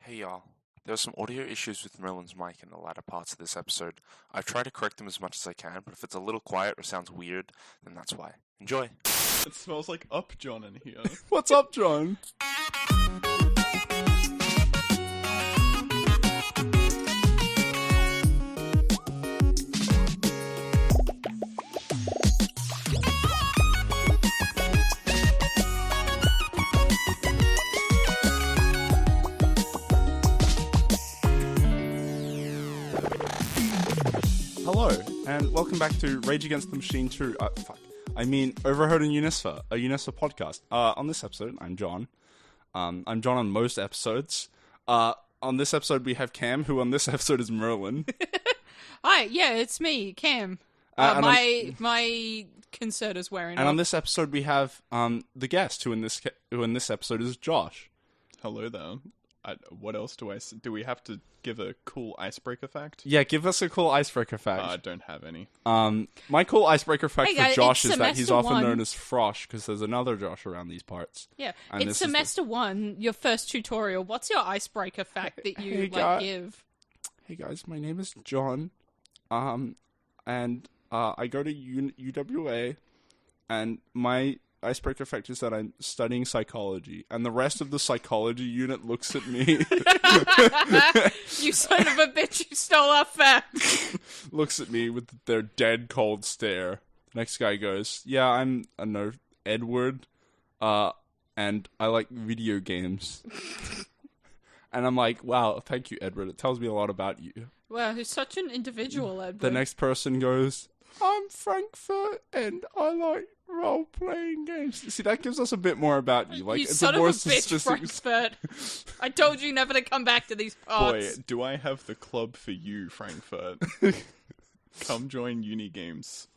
Hey y'all, there are some audio issues with Merlin's mic in the latter parts of this episode. I've tried to correct them as much as I can, but if it's a little quiet or sounds weird, then that's why. Enjoy! It smells like Up John in here. What's up, John? Hello, and welcome back to Rage Against the Machine 2. Overheard and UniSFA, a UniSFA podcast. On this episode, I'm John. I'm John on most episodes. On this episode, we have Cam, who on this episode is Merlin. Hi, yeah, it's me, Cam. My concert is wearing off. And on this episode, we have the guest, who in this episode is Josh. Hello there. What else do we have to give a cool icebreaker fact? Yeah, give us a cool icebreaker fact. I don't have any. My cool icebreaker fact for Josh is that he's often one. known as Frosh, because there's another Josh around these parts. Yeah, And it's semester one, your first tutorial. What's your icebreaker fact that you give? Hey guys, my name is John, and I go to UWA, and my icebreaker fact is that I'm studying psychology, and the rest of the psychology unit looks at me. You son of a bitch, you stole our fact. Looks at me with their dead cold stare. The next guy goes, yeah, I'm Edward, and I like video games. And I'm like, wow, thank you, Edward. It tells me a lot about you. Wow, he's such an individual, Edward. The next person goes, I'm Frankfurt, and I like role-playing games. See, that gives us a bit more about you. Like, you it's son a more of a bitch, Frankfurt. I told you never to come back to these parts. Boy, do I have the club for you, Frankfurt. Come join Uni Games.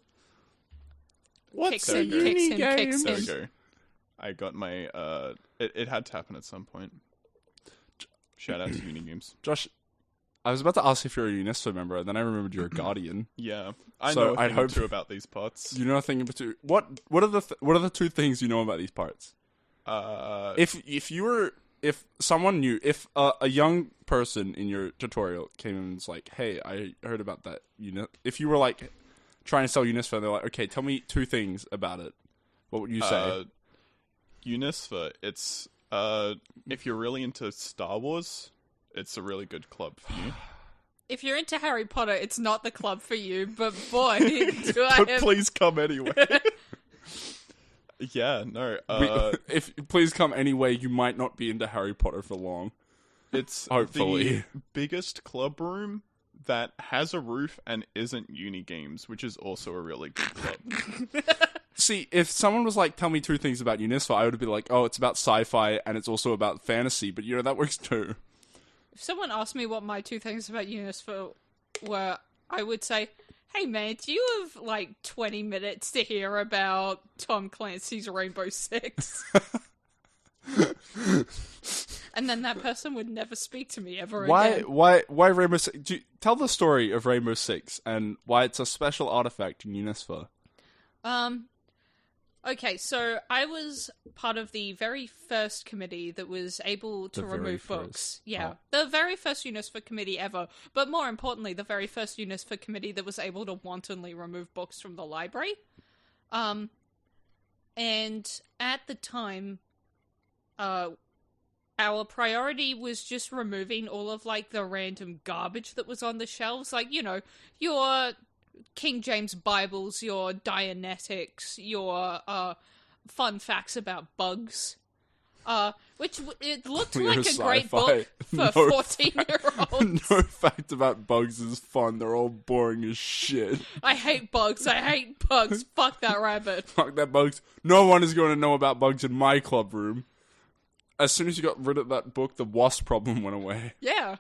What's Kicks a in, uni kicks in, game? kicks There we in. go. I got my, it had to happen at some point. Shout out to Uni Games. Josh, I was about to ask if you're a UniSFA member, and then I remembered you're a Guardian. Yeah, I So know I'd a thing or hope- two about these parts. You know a thing about two. What are the two things you know about these parts? If someone knew, if a young person in your tutorial came in and was like, "Hey, I heard about that," if you were like trying to sell UniSFA, and they're like, "Okay, tell me two things about it," what would you say? UniSFA, it's, if you're really into Star Wars, it's a really good club for you. If you're into Harry Potter, it's not the club for you, but boy, do I But have... please come anyway. Yeah, no. If please come anyway, you might not be into Harry Potter for long. It's Hopefully. the biggest club room that has a roof and isn't Uni Games, which is also a really good club. See, if someone was like, "Tell me two things about UniSFA," I would be like, "Oh, it's about sci-fi and it's also about fantasy." But that works too. If someone asked me what my two things about UniSFA were, I would say, hey man, do you have like 20 minutes to hear about Tom Clancy's Rainbow Six? And then that person would never speak to me ever again. Why Rainbow Six? Tell the story of Rainbow Six and why it's a special artifact in UniSFA. Okay, so I was part of the very first committee that was able to remove books. Yeah, the very first UniSFA committee ever. But more importantly, the very first UniSFA committee that was able to wantonly remove books from the library. And at the time, our priority was just removing all of, like, the random garbage that was on the shelves. Like, your King James Bibles, your Dianetics, your fun facts about bugs, which it looked Clear like a great sci-fi. book for 14-year-olds. No fact about bugs is fun. They're all boring as shit. I hate bugs. Fuck that rabbit. Fuck that bugs. No one is going to know about bugs in my club room. As soon as you got rid of that book, the wasp problem went away. Yeah.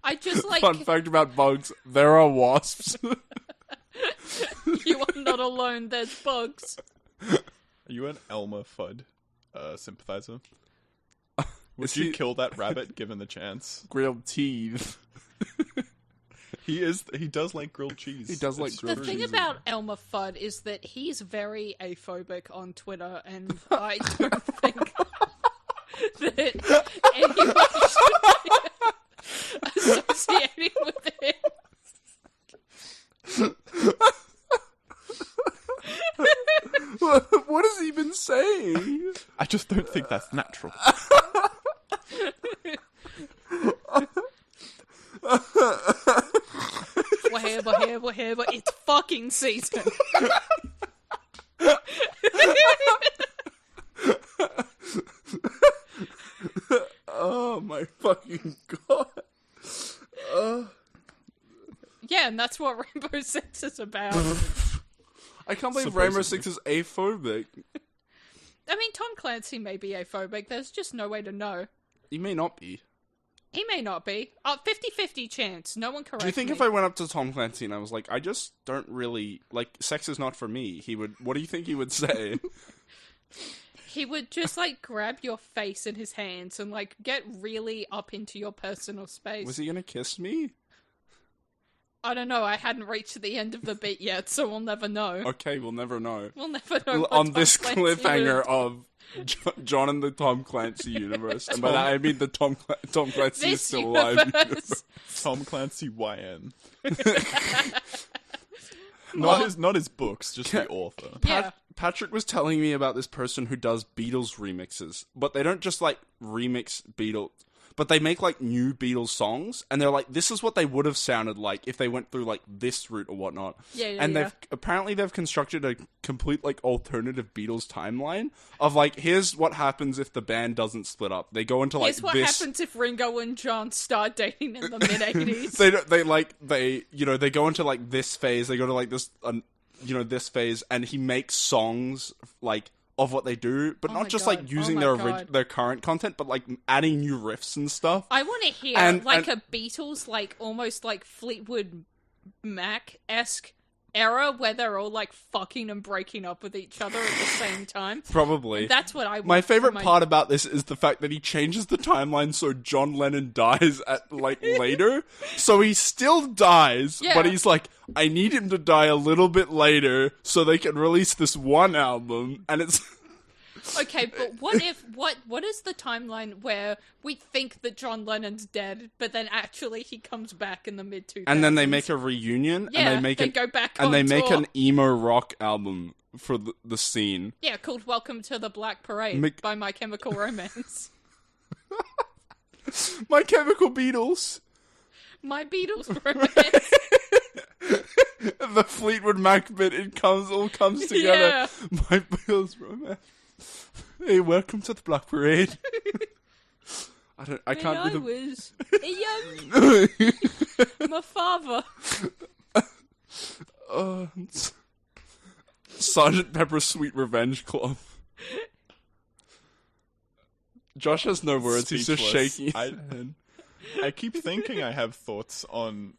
I just like... Fun fact about bugs, there are wasps. You are not alone, there's bugs. Are you an Elmer Fudd sympathizer? Would you kill that rabbit given the chance? Grilled teeth. He does like grilled cheese. He does like grilled The cheese. thing about Elmer Fudd is that he's very aphobic on Twitter, and I don't think that anyone That's natural. Whatever, it's fucking season. Oh my fucking god. Yeah, and that's what Rainbow Six is about. I can't believe Supposedly. Rainbow Six is aphobic. I mean, Tom Clancy may be aphobic, there's just no way to know. He may not be. He may not be. 50-50 chance, no one correct Do you think me. if I went up to Tom Clancy and I was like, I just don't really, like, sex is not for me, he would, what do you think he would say? He would just, like, grab your face in his hands and, like, get really up into your personal space. Was he gonna kiss me? I don't know, I hadn't reached the end of the beat yet, so we'll never know. Okay, we'll never know. We'll never know what On Tom this Clancy cliffhanger would- of John and the Tom Clancy universe. And by that I mean the Tom Clancy is This still alive universe. Tom Clancy YN. Not his books, just the author. Yeah. Patrick was telling me about this person who does Beatles remixes, but they don't just like remix Beatles, but they make like new Beatles songs, and they're like, this is what they would have sounded like if they went through like this route or whatnot. And they've constructed a complete like alternative Beatles timeline of like, here's what happens if the band doesn't split up. They go into like Here's what this. happens if Ringo and John start dating in the mid-80s. They go into like this phase. They go to like this this phase, and he makes songs like of what they do, but Oh not my just God. like using Oh my God. their current content, but like adding new riffs and stuff. I want to hear And- a Beatles, like almost like Fleetwood Mac-esque era where they're all like fucking and breaking up with each other at the same time. Probably. That's what I want. My favorite for my- part about this is the fact that he changes the timeline so John Lennon dies at like later. So he still dies, Yeah. but he's like, I need him to die a little bit later so they can release this one album, and it's Okay, but what is the timeline where we think that John Lennon's dead, but then actually he comes back in the mid-2000s? and then they make a reunion, Yeah, and they go back and on they make tour. an emo rock album for the scene. Yeah, called Welcome to the Black Parade by My Chemical Romance. My Chemical Beatles. My Beatles Romance. The Fleetwood Mac bit, all comes together. Yeah. My Beatles romance. Hey, welcome to the Black Parade. I can't do the... was a young... My father. Sergeant Pepper's Sweet Revenge Club. Josh has no words, he's just Speechless. shaking his head. I keep thinking I have thoughts on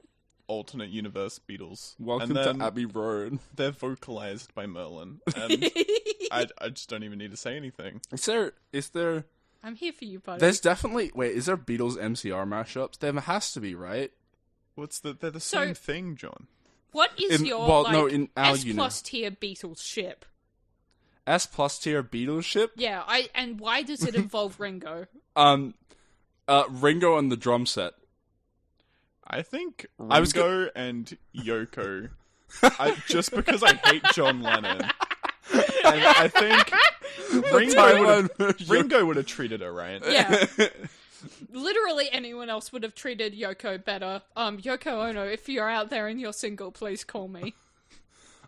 alternate universe Beatles. Welcome and then to Abbey Road. They're vocalized by Merlin, and I just don't even need to say anything. Is there... I'm here for you, buddy. There's definitely... Wait, is there Beatles MCR mashups? There has to be, right? They're the So- same thing, John. What is in- your well, no, in our S unit. plus tier Beatles ship? S plus tier Beatles ship? Yeah, and why does it involve Ringo? Ringo and the drum set. I think I was Ringo and Yoko, just because I hate John Lennon, and I think Ringo would have treated her right. Yeah. Literally anyone else would have treated Yoko better. Yoko Ono, if you're out there and you're single, please call me.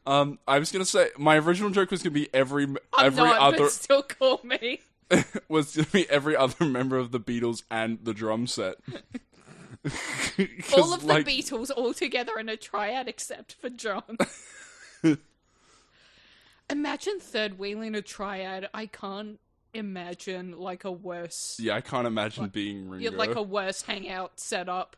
I was gonna say my original joke was gonna be every but still call me. was gonna be every other member of the Beatles and the drum set. All of the Beatles all together in a triad except for John. Imagine third wheeling a triad. I can't imagine like a worse, Yeah, I can't imagine being Ringo. like a worse hangout setup.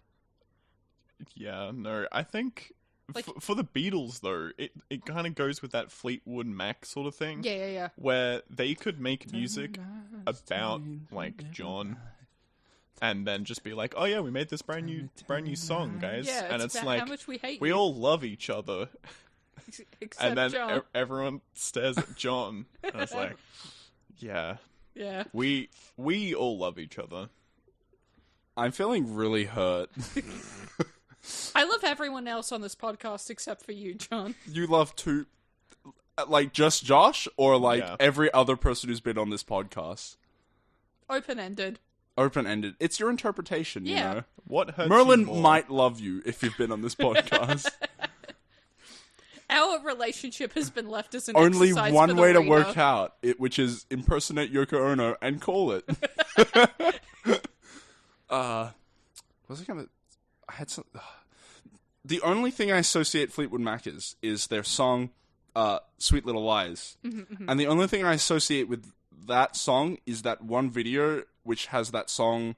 Yeah, no, I think Like- for the Beatles though, it kind of goes with that Fleetwood Mac sort of thing. Yeah. Where they could make music about like John, and then just be like, oh yeah, we made this brand new song, guys, Yeah, and it's it's about like how much we hate we you. all love each other, Except and then John. everyone stares at John, and it's like, yeah, Yeah. we all love each other. I'm feeling really hurt. I love everyone else on this podcast except for you, John. You love two, like just Josh, or like Yeah. every other person who's been on this podcast. Open-ended. Open-ended. It's your interpretation, you Yeah. know. What hurts Merlin you more? might love you if you've been on this podcast. Our relationship has been left as an Only exercise one for the way to reader. work out it, which is impersonate Yoko Ono and call it. Was I gonna? I had some. The only thing I associate Fleetwood Mac is their song, "Sweet Little Lies," and the only thing I associate with that song is that one video which has that song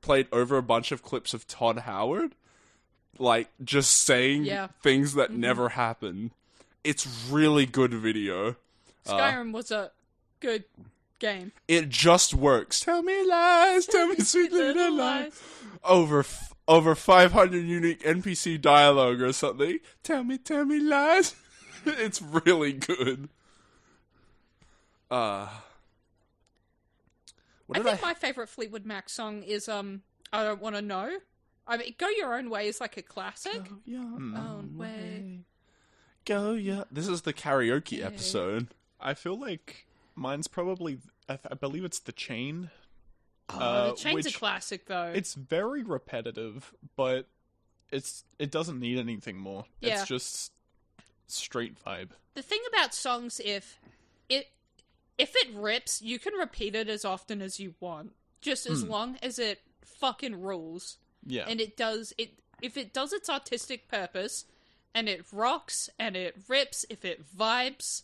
played over a bunch of clips of Todd Howard, like just saying things that never happened. It's really good video. Skyrim was a good game. It just works. Tell me lies, tell me sweet little lies. Over 500 unique NPC dialogue or something. Tell me lies. It's really good. I think my favorite Fleetwood Mac song is I Don't Want to Know. I mean, Go Your Own Way is like a classic. Go your own way. Go your... This is the karaoke episode. I feel like mine's probably... I believe it's The Chain. The Chain's a which classic, though. It's very repetitive, but it doesn't need anything more. Yeah. It's just straight vibe. The thing about songs, if it rips, you can repeat it as often as you want, just as long as it fucking rules. Yeah. And it does it. If it does its artistic purpose, and it rocks, and it rips, if it vibes,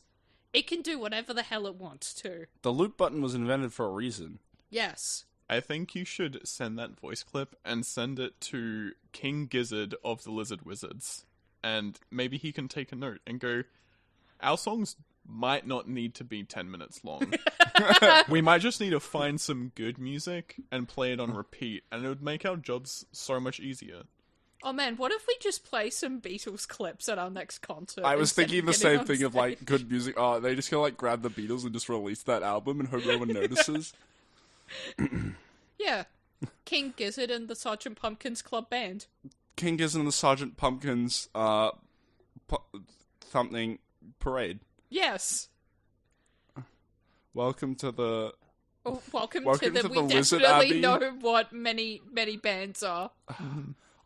it can do whatever the hell it wants to. The loop button was invented for a reason. Yes. I think you should send that voice clip and send it to King Gizzard of the Lizard Wizards. And maybe he can take a note and go, our songs might not need to be 10 minutes long. We might just need to find some good music and play it on repeat, and it would make our jobs so much easier. Oh man, what if we just play some Beatles clips at our next concert? I was instead thinking of the getting same on thing of like stage? good music. Oh, they just gonna like grab the Beatles and just release that album and hope no one notices. Yeah. King Gizzard and the Sergeant Pumpkins Club Band. King Gizzard and the Sergeant Pumpkins something parade. Yes. Welcome to the... Oh, welcome Welcome to to the... the We Wizard definitely Abbey. know what many bands are.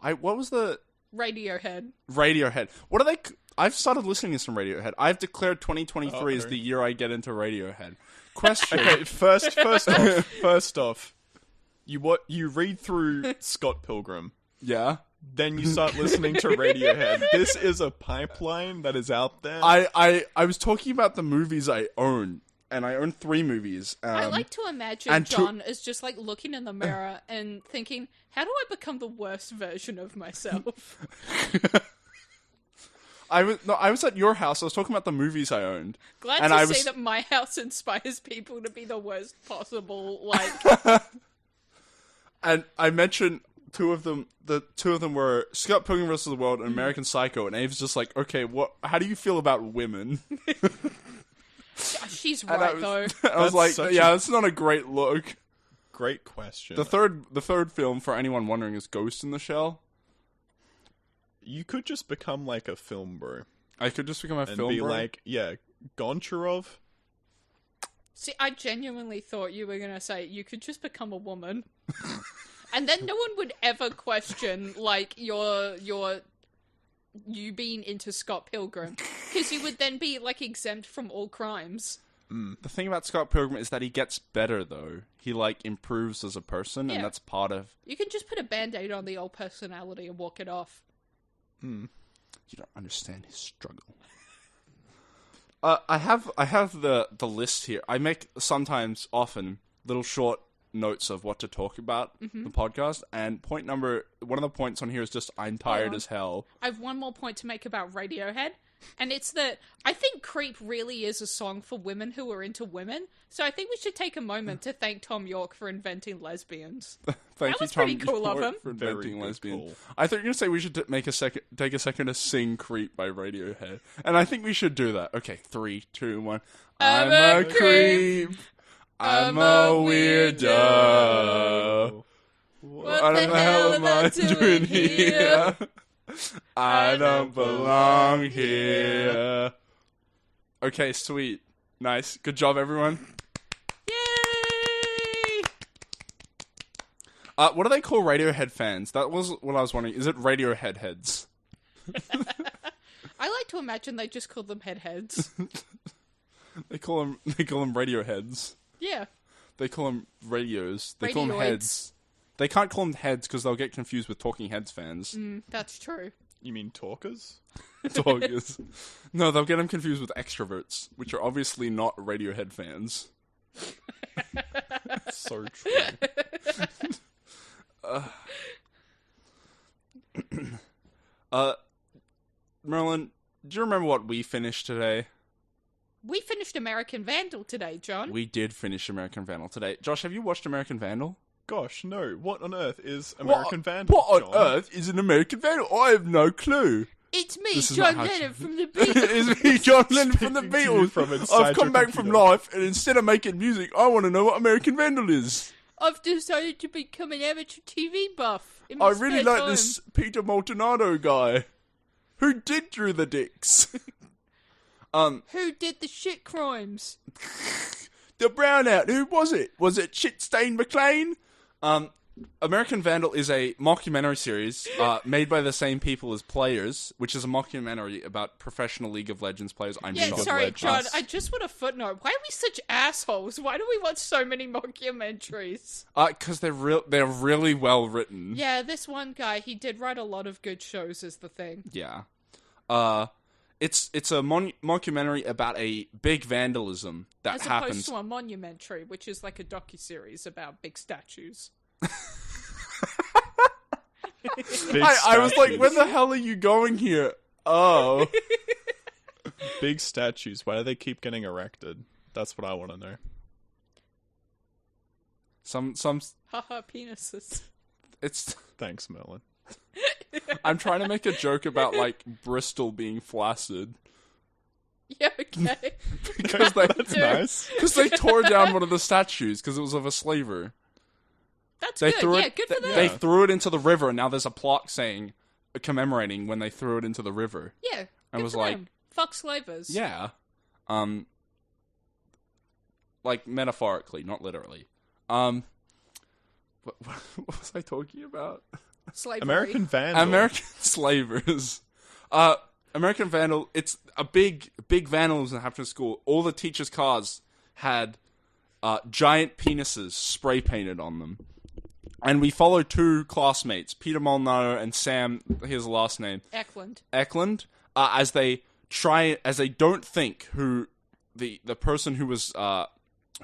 What was the... Radiohead. Radiohead. What are they... I've started listening to some Radiohead. I've declared 2023 as okay. the year I get into Radiohead. Question. Okay, first off, you read through Scott Pilgrim, Yeah? then you start listening to Radiohead. This is a pipeline that is out there. I was talking about the movies I own, and I own 3 movies. I like to imagine and John is just like looking in the mirror and thinking, how do I become the worst version of myself? I was at your house. I was talking about the movies I owned. Glad and to I see was, that my house inspires people to be the worst possible, like... And I mentioned 2 of them. The 2 of them were Scott Pilgrim vs. the World and American Psycho. And Abe's just like, okay, how do you feel about women? She's And right, though. I was That's like, such yeah, a- that's not a great look. Great question. The third film, for anyone wondering, is Ghost in the Shell. You could just become like a film bro. I could just become a And film be bro. like, yeah, Goncharov. See, I genuinely thought you were going to say you could just become a woman. And then no one would ever question, like, you being into Scott Pilgrim. Because you would then be, like, exempt from all crimes. The thing about Scott Pilgrim is that he gets better, though. He, like, improves as a person, Yeah. and that's part of... You can just put a Band-Aid on the old personality and walk it off. You don't understand his struggle. I have the list here. I make sometimes, often, little short notes of what to talk about the podcast, and one of the points on here is just I'm tired as hell. I have one more point to make about Radiohead, and it's that I think Creep really is a song for women who are into women, so I think we should take a moment to thank Tom York for inventing lesbians. Thank That you, was pretty Tom cool of York, him. for Very inventing good lesbian. call. I thought you were gonna say we should take a second to sing "Creep" by Radiohead, and I think we should do that. Okay, 3, 2, 1. I'm I'm a a creep. I'm a weirdo. What the hell am I doing here? I don't belong here. Okay, sweet. Nice. Good job, everyone. Yay! What do they call Radiohead fans? That was what I was wondering. Is it Radiohead heads? I like to imagine they just call them heads. They call them Radioheads. Yeah. They call them radios. They call them Radioids. heads. They can't call them heads because they'll get confused with Talking Heads fans. That's true. You mean talkers? Talkers. No, they'll get them confused with extroverts, which are obviously not Radiohead fans. So true. Merlin, do you remember what we finished today? We finished American Vandal today, John. We did finish American Vandal today. Josh, have you watched American Vandal? Gosh, no. What on earth is American Vandal? What on John? earth is an American Vandal? I have no clue. It's me, This is not John how to- Lennon from the Beatles. It's me, John Lennon from the Speaking to you Beatles. from inside I've come your back from computer. life, and instead of making music, I want to know what American Vandal is. I've decided to become an amateur TV buff. In I my really spare like time. this Peter Maltonado guy. Who did Drew the Dicks? Who did the shit crimes? The brownout. Who was it? Was it Shitstain McLean? American Vandal is a mockumentary series made by the same people as Players, which is a mockumentary about professional League of Legends players. I'm Yeah, shocked. sorry, John. Legends. I just want a footnote. Why are we such assholes? Why do we watch so many mockumentaries? Because they're really well written. Yeah, this one guy, he did write a lot of good shows, is the thing. Yeah. It's a mockumentary about a big vandalism that As happens. opposed to a monumentary, which is like a docuseries about big statues. Big I was like, statues. where the hell are you going here? Oh. Big statues. Why do they keep getting erected? That's what I want to know. some Haha, penises. it's Thanks, Merlin. I'm trying to make a joke about like Bristol being flaccid Yeah, okay. because they That's nice. because they tore down one of the statues because it was of a slaver. That's They good. threw Yeah, it. good for them. They Yeah. threw it into the river, and now there's a plaque saying commemorating when they threw it into the river. Yeah, I good was for like, them. Fuck slavers. Yeah, like metaphorically, not literally. What was I talking about? Slavery. American Vandal. American slavers. American Vandal. It's a big vandalism that happened at school. All the teachers' cars had giant penises spray painted on them, and we follow two classmates, Peter Molnaro and Sam. Here's the last name, Eklund. as they don't think who the person who was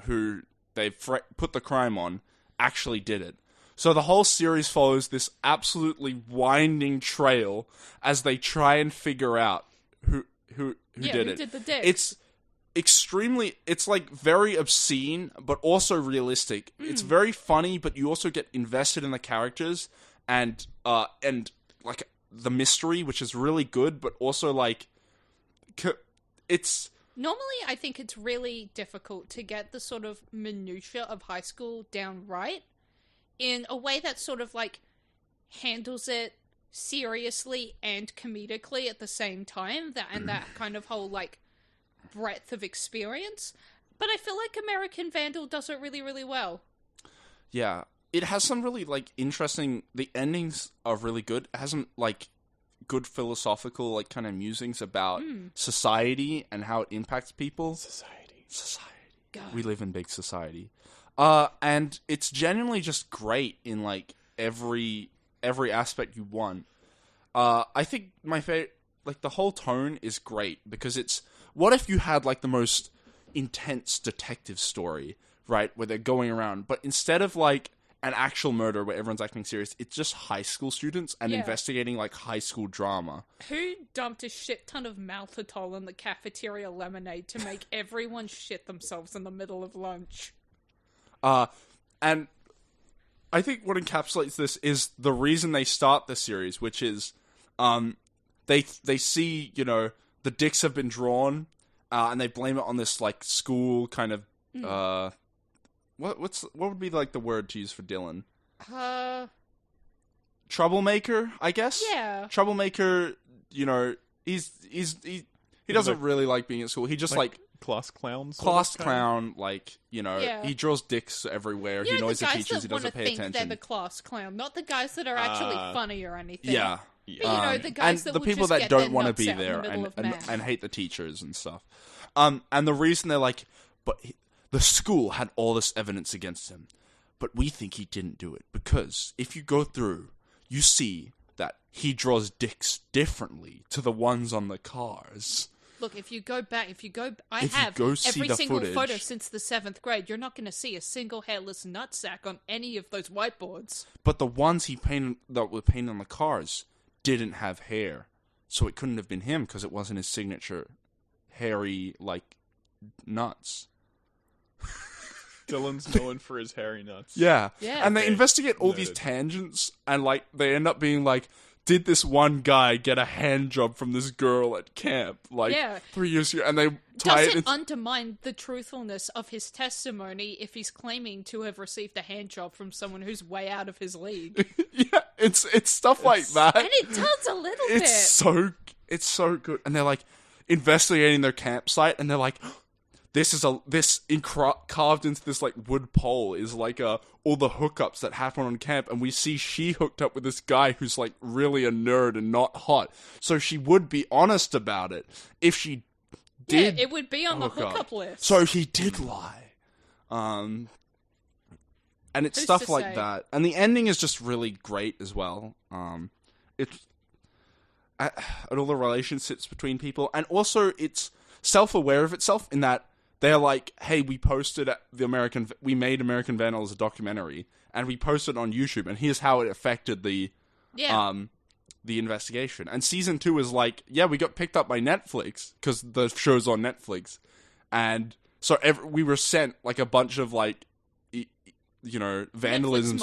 who they put the crime on actually did it. So the whole series follows this absolutely winding trail as they try and figure out who did it. Did the dick? It's extremely, it's like very obscene, but also realistic. It's very funny, but you also get invested in the characters and like the mystery, which is really good, but also like it's. Normally, I think it's really difficult to get the sort of minutiae of high school down right in a way that sort of like handles it seriously and comedically at the same time. That kind of whole like breadth of experience. But I feel like American Vandal does it really, really well. Yeah, it has some really like interesting. The endings are really good. It has some like good philosophical like kind of musings about society and how it impacts people. Society. God. We live in big society. And it's genuinely just great in like every aspect you want. I think my favorite, like the whole tone is great because it's, what if you had like the most intense detective story, right, where they're going around, but instead of like an actual murder where everyone's acting serious, it's just high school students and Yeah. investigating like high school drama. Who dumped a shit ton of maltitol in the cafeteria lemonade to make everyone shit themselves in the middle of lunch? And I think what encapsulates this is the reason they start the series, which is, they see, you know, the dicks have been drawn, and they blame it on this like school kind of, what would be like the word to use for Dylan? Troublemaker, I guess. Yeah. Troublemaker. You know, he doesn't really like being at school. He just like class clown. Class clown, like, Yeah. he draws dicks everywhere. You he know, annoys the the guys teachers. He that want doesn't to pay think they're attention. the class clown, not the guys that are actually funny or anything. Yeah. But, the guys and that the will people just that get don't their want to nuts be out in the there middle of and math. hate the teachers and stuff. And the reason they're like, but the school had all this evidence against him, but we think he didn't do it because if you go through, you see that he draws dicks differently to the ones on the cars. Look, if you go, If you have go see every the single footage- photo since the 7th grade. You're not going to see a single hairless nutsack on any of those whiteboards. But the ones he painted that were painted on the cars didn't have hair, so it couldn't have been him because it wasn't his signature hairy nuts. Dylan's known for his hairy nuts. Yeah. Yeah. And they Okay. investigate all these Noted. tangents, and they end up being like, did this one guy get a hand job from this girl at camp 3 years ago? And they tie Does it it into... undermine the truthfulness of his testimony if he's claiming to have received a hand job from someone who's way out of his league? Yeah, it's stuff like that. And it does a little bit. It's so good. And they're like investigating their campsite, and they're like, carved into this wood pole is all the hookups that happen on camp, and we see she hooked up with this guy who's really a nerd and not hot. So she would be honest about it if she did. Yeah, it would be on the hook up. hookup list. So he did lie. And it's Who's stuff to like say? that. And the ending is just really great as well. It's and all the relationships between people, and also it's self-aware of itself in that they're like, hey, we made American Vandal as a documentary, and we posted it on YouTube, and here's how it affected the investigation. And season 2 is like, yeah, we got picked up by Netflix because the show's on Netflix, and so we were sent a bunch of vandalisms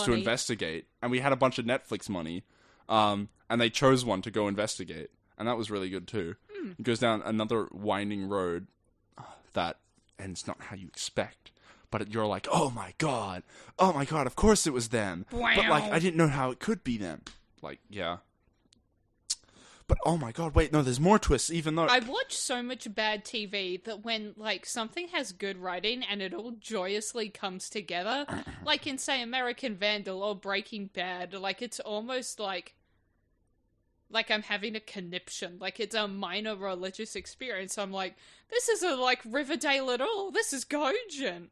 to money. investigate, and we had a bunch of Netflix money, and they chose one to go investigate, and that was really good too. It goes down another winding road that ends not how you expect, but you're like, oh my god, of course it was them, but I didn't know how it could be them. Yeah. But oh my god, wait, no, there's more twists, even though... I watch so much bad TV that when, something has good writing and it all joyously comes together, in, say, American Vandal or Breaking Bad, it's almost like I'm having a conniption, it's a minor religious experience. I'm like, this isn't Riverdale at all, this is cogent.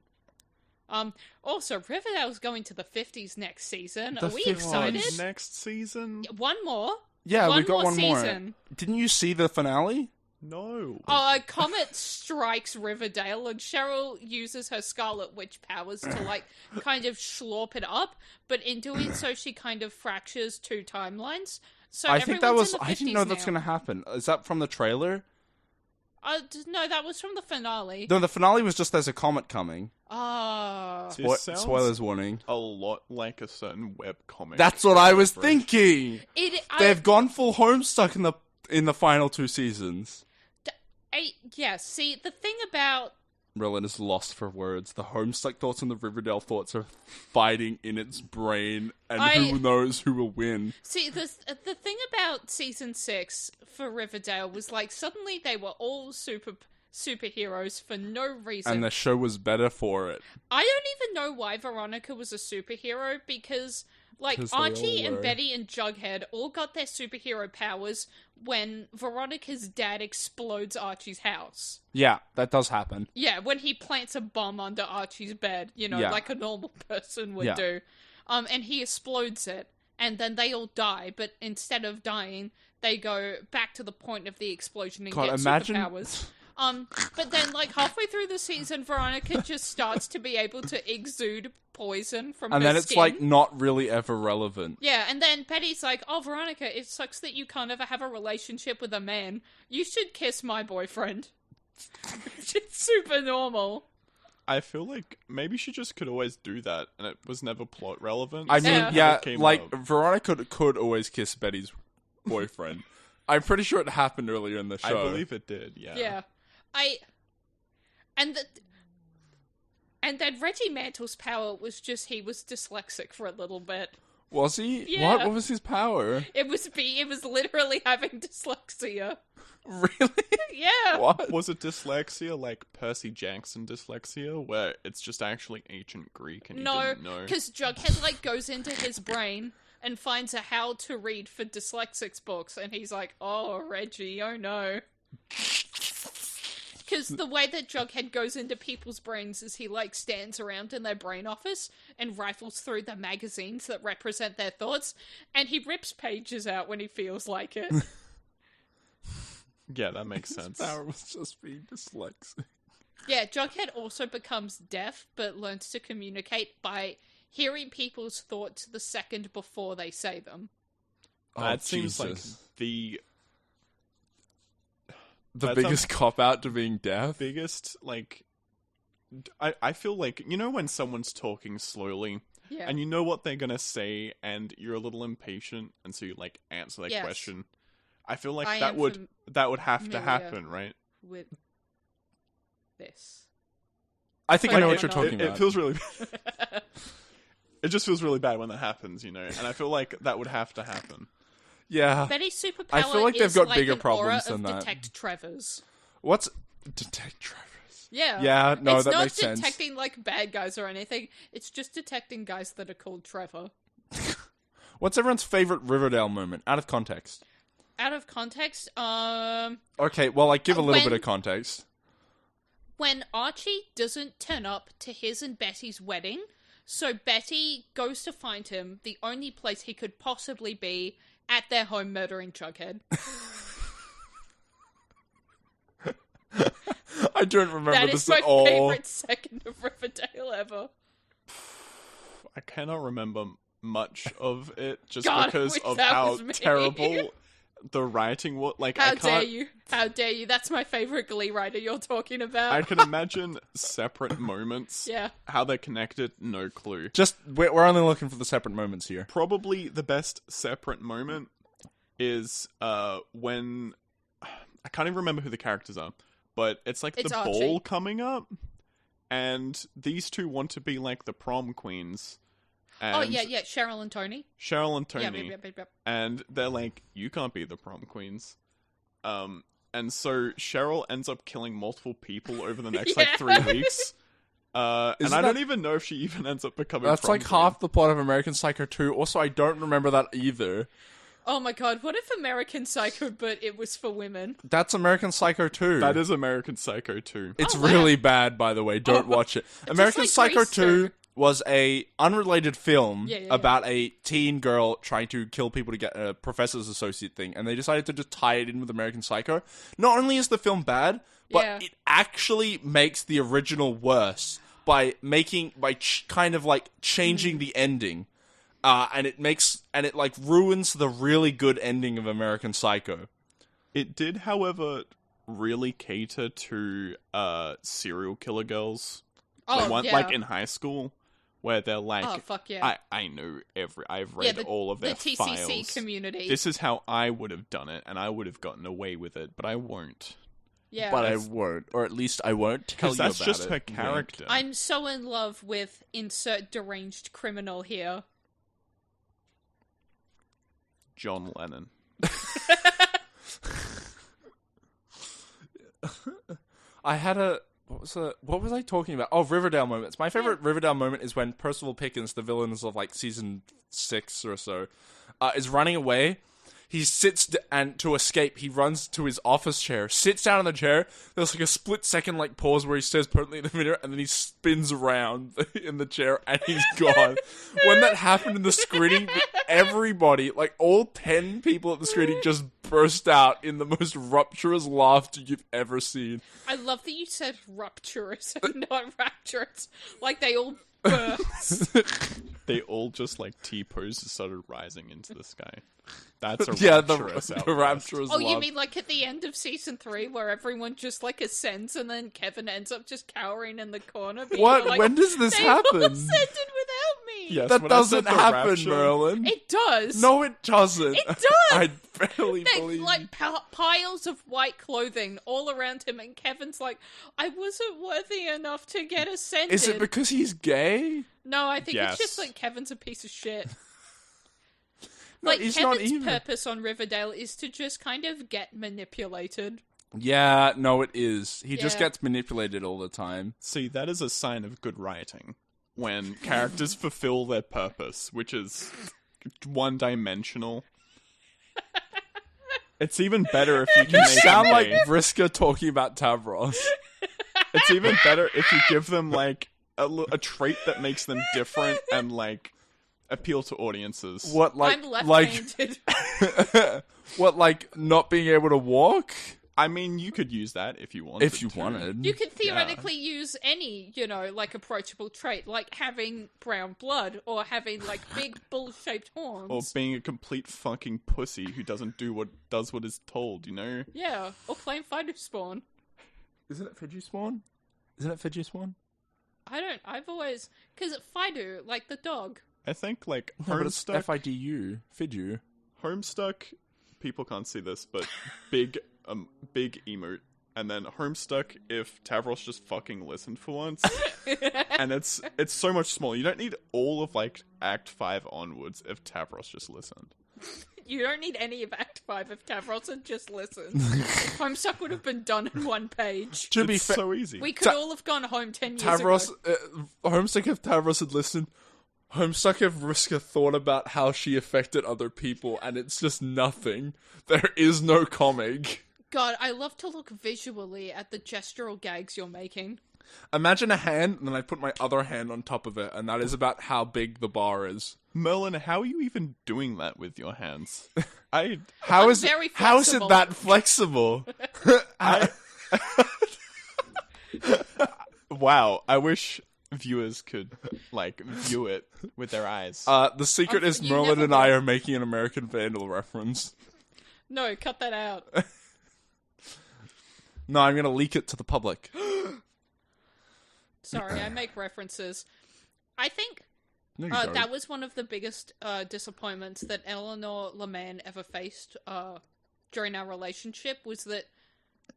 Also, Riverdale's going to the 50s next season. The Are we 50s. excited? Next season? One more? Yeah, we got one season. more. Didn't you see the finale? No. A comet strikes Riverdale, and Cheryl uses her Scarlet Witch powers to, kind of slurp it up, but in doing so, she kind of fractures 2 timelines. So I think that was... everyone's in the I didn't know 50s that's now. going to happen. Is that from the trailer? No, that was from the finale. No, the finale was just there's a comet coming. Ah. This sounds Spoilers warning. a lot like a certain webcomic. That's what I was thinking! I They've gone full Homestuck in the final 2 seasons. yeah, see, the thing about... Merlin is lost for words. The Homestuck thoughts and the Riverdale thoughts are fighting in its brain, and who knows who will win. See, the thing about season 6 for Riverdale was, suddenly they were all superheroes for no reason. And the show was better for it. I don't even know why Veronica was a superhero, because, 'Cause they Archie all and were. Betty and Jughead all got their superhero powers when Veronica's dad explodes Archie's house. Yeah, that does happen. Yeah, when he plants a bomb under Archie's bed, Yeah. like a normal person would Yeah. do. And he explodes it, and then they all die, but instead of dying, they go back to the point of the explosion and God, get imagine- superpowers. But then, halfway through the season, Veronica just starts to be able to exude poison from And her then it's, skin. not really ever relevant. Yeah, and then Betty's like, oh, Veronica, it sucks that you can't ever have a relationship with a man. You should kiss my boyfriend. It's super normal. I feel like maybe she just could always do that, and it was never plot relevant. I so mean, it never yeah, came like, up. Veronica could always kiss Betty's boyfriend. I'm pretty sure it happened earlier in the I show. believe it did, yeah. Yeah. And then Reggie Mantle's power was just he was dyslexic for a little bit. Was he? Yeah. What was his power? It was literally having dyslexia. Really? Yeah. What? Was it dyslexia like Percy Jackson dyslexia, where it's just actually ancient Greek and you No, didn't know? because Jughead like goes into his brain and finds a how to read for dyslexics books, and he's like, "Oh, Reggie, oh no." Because the way that Jughead goes into people's brains is he, like, stands around in their brain office and rifles through the magazines that represent their thoughts, and he rips pages out when he feels like it. Yeah, that makes sense. His power was just being dyslexic. Yeah, Jughead also becomes deaf, but learns to communicate by hearing people's thoughts the second before they say them. That seems like Jesus. the The That's biggest cop-out to being deaf? biggest, like... I feel like, you know when someone's talking slowly, Yeah. and you know what they're gonna say, and you're a little impatient, and so you, like, answer their Yes. question? I feel like I that am would have to familiar. happen, right? With this. I think I know what Like, you're talking It about. feels really... It just feels really bad when that happens, you know? And I feel like that would have to happen. Yeah. Betty's superpower I feel like they've is got like bigger an problems aura than of that. detect Trevors. What's... Detect Travis. Yeah. Yeah, no, it's that not makes sense. detecting like bad guys or anything. It's just detecting guys that are called Trevor. What's everyone's favorite Riverdale moment? Out of context. Out of context, Okay, well, like, give a little bit when- of context. when Archie doesn't turn up to his and Betty's wedding, so Betty goes to find him, the only place he could possibly be, at their home murdering Jughead. I don't remember That this is my at all. favorite second of Riverdale ever. I cannot remember much of it just God, I because wish of that how was me. terrible the writing was. Like, How I dare can't. you? How dare you? That's my favorite Glee writer you're talking about. I can imagine separate moments. Yeah. How they're connected, no clue. Just, we're only looking for the separate moments here. Probably the best separate moment is when I can't even remember who the characters are, but it's like It's the Archie. ball coming up, and these two want to be like the prom queens. And Oh, yeah, Cheryl and Tony. Cheryl and Tony, Yeah, yep. and they're like, "You can't be the prom queens." And so Cheryl ends up killing multiple people over the next like Yeah. 3 weeks. And Isn't I don't that- even know if she even ends up becoming. That's prom like queen. half the plot of American Psycho 2. Also, I don't remember that either. Oh my god, what if American Psycho, but it was for women? That's American Psycho 2. That is American Psycho 2. It's Oh, wow. really bad, by the way. Don't watch it. American like Psycho Grease 2 too. was a unrelated film Yeah. about a teen girl trying to kill people to get a professor's associate thing, and they decided to just tie it in with American Psycho. Not only is the film bad, but Yeah. it actually makes the original worse by kind of like changing the ending. And it like ruins the really good ending of American Psycho. It did, however, really cater to serial killer girls. Oh, The one, yeah. like in high school, where they're like, Oh, fuck yeah. I know I've read the all of their TCC files. community. This is how I would have done it, and I would have gotten away with it, but I won't. yeah. But I won't, or at least I won't tell you Because about that's just it. her Wink. character. I'm so in love with insert deranged criminal here. John Lennon. I had a what was I talking about? Oh, Riverdale moments. My favorite Riverdale moment is when Percival Pickens, the villains of like season 6 or so, is running away. He and to escape, he runs to his office chair, sits down in the chair. There's like a split second like pause where he stares permanently in the mirror, and then he spins around in the chair, and he's gone. When that happened in the screening, everybody, like all 10 people at the screening, just burst out in the most rapturous laughter you've ever seen. I love that you said rapturous and not rapturous. Like they all burst. They all just like T-poses started rising into the sky. That's a Yeah, the rapturous outburst. rapturous Oh, laugh. you mean like at the end of season 3 where everyone just like ascends and then Kevin ends up just cowering in the corner? being What? Like, When does this they all happen? ascended without me. Yes, That when I doesn't said the happen, rapture- Merlin. It does. No, it doesn't. It does. I barely There's believe. like piles of white clothing all around him, and Kevin's like, I wasn't worthy enough to get ascended. Is it because he's gay? No, I think Yes. it's just like Kevin's a piece of shit. No, like, he's not Kevin's even. purpose on Riverdale is to just kind of get manipulated. Yeah, no, it is. He just Yeah. gets manipulated all the time. See, that is a sign of good writing. When characters fulfill their purpose, which is one-dimensional. It's even better if you can You make sound them like gay. Vriska talking about Tavros. It's even better if you give them, like, a trait that makes them different and, like, appeal to audiences. What, like, I'm left-handed. what, like, not being able to walk? I mean, you could use that if you wanted If you to. wanted. You could theoretically use any, like, approachable trait, like having brown blood, or having, like, big bull-shaped horns. Or being a complete fucking pussy who doesn't do what is told, you know? Yeah, or playing Fighter Spawn. Isn't it Fidget Spawn? I've always... Because Fido, like the dog. I think, like, No, but it's Homestuck... Fidu. Fidu. Homestuck, people can't see this, but big emote. And then Homestuck if Tavros just fucking listened for once. And it's so much smaller. You don't need all of, like, Act 5 onwards if Tavros just listened. You don't need any of Act 5 if Tavros had just listened. Homestuck would have been done in one page. To be It's fair, so easy. We could all have gone home 10 years Tavros, ago. Homestuck if Tavros had listened, Homestuck if Vriska thought about how she affected other people, and it's just nothing. There is no comic. God, I love to look visually at the gestural gags you're making. Imagine a hand, and then I put my other hand on top of it, and that is about how big the bar is. Merlin, how are you even doing that with your hands? How I'm is very how is it flexible. that flexible? Wow, I wish viewers could, like, view it with their eyes. The secret is You Merlin never and I will. are making an American Vandal reference. No, cut that out. No, I'm gonna leak it to the public. Sorry, I make references. I think No, you don't. that was one of the biggest disappointments that Eleanor Leman ever faced during our relationship, was that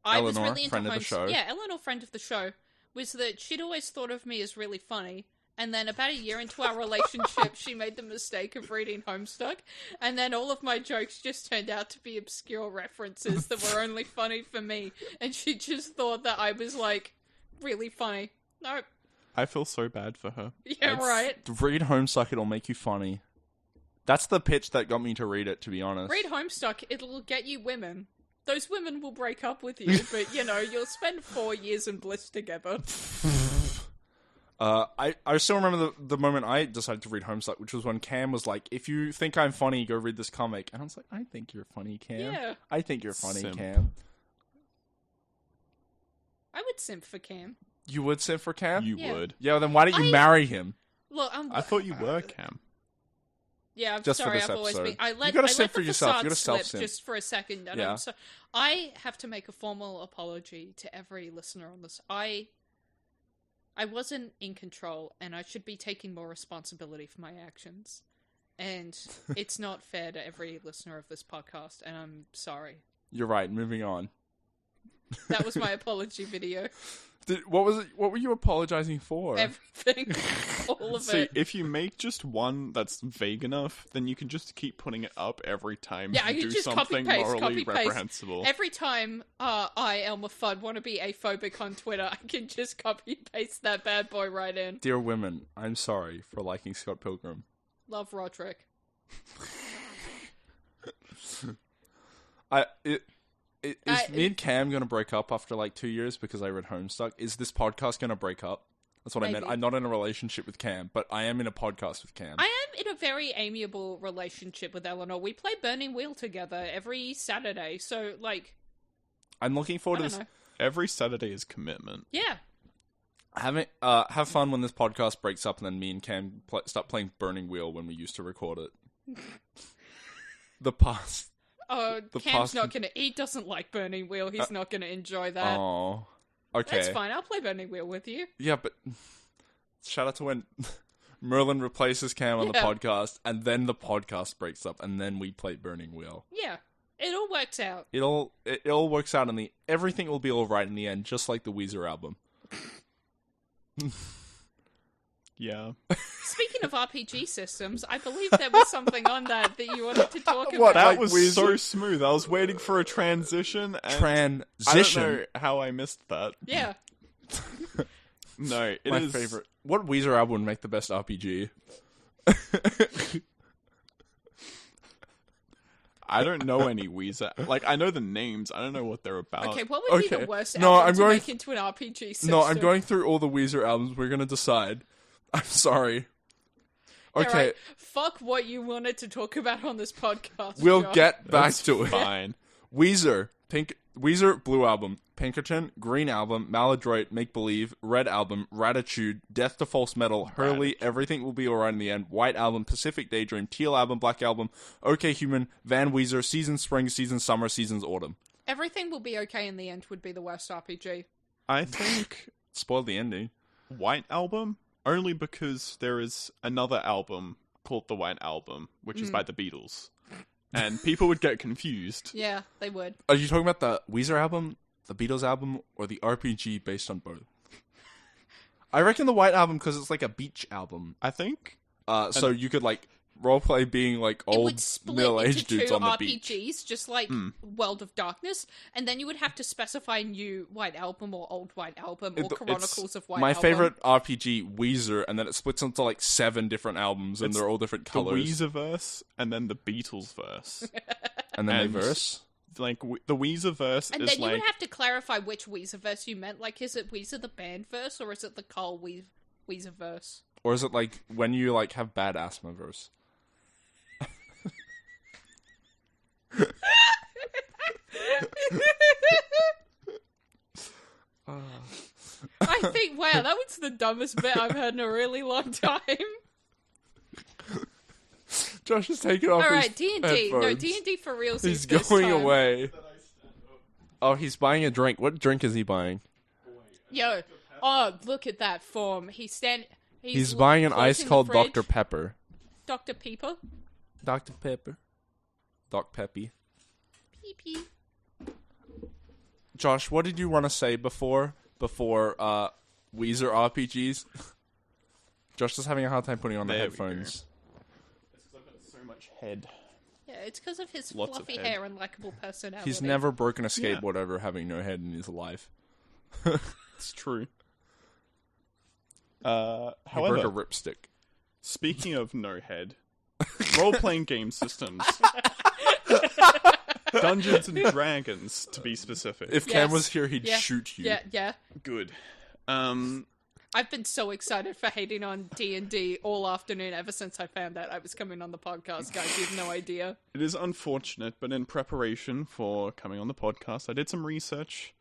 I was Eleanor, really into friend of the homes- show. Yeah, Eleanor, friend of the show, was that she'd always thought of me as really funny. And then about a year into our relationship, she made the mistake of reading Homestuck. And then all of my jokes just turned out to be obscure references that were only funny for me. And she just thought that I was, like, really funny. Nope. I feel so bad for her. Yeah, right. Read Homestuck, it'll make you funny. That's the pitch that got me to read it, to be honest. Read Homestuck, it'll get you women. Those women will break up with you, but, you'll spend 4 years in bliss together. I still remember the moment I decided to read Homestuck, which was when Cam was like, if you think I'm funny, go read this comic. And I was like, I think you're funny, Cam. Yeah. I think you're funny, Simp. Cam. I would simp for Cam. You would simp for Cam? You Yeah. would. Yeah, then why don't you marry him? Look, I thought you were, Cam. Yeah, I'm Just for sorry, this I've always episode. been... I let, You gotta I simp let for the yourself. You facade gotta slip self-simp. just for a second. And Yeah. I have to make a formal apology to every listener on this. I wasn't in control, and I should be taking more responsibility for my actions. And it's not fair to every listener of this podcast, and I'm sorry. You're right, moving on. That was my apology video. What was it? What were you apologizing for? Everything. All of See, it. if you make just one that's vague enough, then you can just keep putting it up every time Yeah, I you can do just something copy-paste, morally copy-paste. reprehensible. Every time I, Elmer Fudd, want to be aphobic on Twitter, I can just copy-paste that bad boy right in. Dear women, I'm sorry for liking Scott Pilgrim. Love Roderick. Is me and Cam gonna break up after like 2 years because I read Homestuck? Is this podcast gonna break up? That's what I meant. Maybe. I'm not in a relationship with Cam, but I am in a podcast with Cam. I am in a very amiable relationship with Eleanor. We play Burning Wheel together every Saturday, so, like, I'm looking forward I to don't this. know. Every Saturday is commitment. Yeah. Have fun when this podcast breaks up, and then me and Cam start playing Burning Wheel when we used to record it. The past. Oh, The Cam's past- not gonna... He doesn't like Burning Wheel. He's not gonna enjoy that. Oh, okay. That's fine. I'll play Burning Wheel with you. Yeah, but shout out to when Merlin replaces Cam on the Yeah. podcast, and then the podcast breaks up, and then we play Burning Wheel. Yeah. It all works out. It all works out everything will be all right in the end, just like the Weezer album. Yeah. Speaking of RPG systems, I believe there was something on that you wanted to talk What, about. That like was Weezer? so smooth. I was waiting for a transition. And I Transition. don't know how I missed that. Yeah. No, it My is favorite. What Weezer album would make the best RPG? I don't know any Weezer. Like, I know the names. I don't know what they're about. Okay, what would be okay. the worst No, album I'm to going- make into an RPG system? No, I'm going through all the Weezer albums. We're gonna decide. I'm sorry. Okay, Alright, fuck what you wanted to talk about on this podcast. we'll John. get back That's to it. fine. Weezer, Weezer, Blue Album, Pinkerton, Green Album, Maladroit, Make Believe, Red Album, Ratitude, Death to False Metal, Hurley, Everything Will Be Alright in the End, White Album, Pacific Daydream, Teal Album, Black Album, OK Human, Van Weezer, Season Spring, Season Summer, Seasons Autumn. Everything Will Be Okay in the End would be the worst RPG. I think Spoiled the ending. White Album, only because there is another album called The White Album, which is by the Beatles. And people would get confused. Yeah, they would. Are you talking about the Weezer album, the Beatles album, or the RPG based on both? I reckon the White Album because it's like a beach album. I think. So you could like roleplay being like It old would split middle-aged into dudes two on the RPGs, beach. just like World of Darkness, and then you would have to specify New White Album or Old White Album or Chronicles of White My Album. favorite RPG, Weezer, and then it splits into like 7 different albums, and It's they're all different The colors. Weezerverse and then the Beatles verse. And then and- they verse. Like, the Weezerverse And is then you like... would have to clarify which Weezerverse you meant. Like, is it Weezer the band verse, or is it the Carl Weezerverse? Or is it like when you like have bad asthma verse? I think, wow, that was the dumbest bit I've heard in a really long time. Josh is taking off Alright, his D&D. No, headphones. D&D for real. He's going away. Oh, he's buying a drink. What drink is he buying? Yo, oh, look at that form. He's buying an ice closing the cold fridge. Dr. Pepper. Dr. Peeper? Dr. Pepper. Doc Peppy. Pee-pee. Josh, what did you want to say before Weezer RPGs? Josh is having a hard time putting on the There we go. headphones. It's 'cause I've got so much head. Yeah, it's because of his Lots of fluffy head. hair and likable personality. He's never broken a Yeah. skateboard over having no head in his life. It's true. He broke a However, ripstick. speaking of no head, role-playing game systems. Dungeons and Dragons, to be specific. If Yes. Cam was here, he'd Yeah. shoot you. Yeah. Good. I've been so excited for hating on D&D all afternoon ever since I found out I was coming on the podcast, guys. You have no idea. It is unfortunate, but in preparation for coming on the podcast, I did some research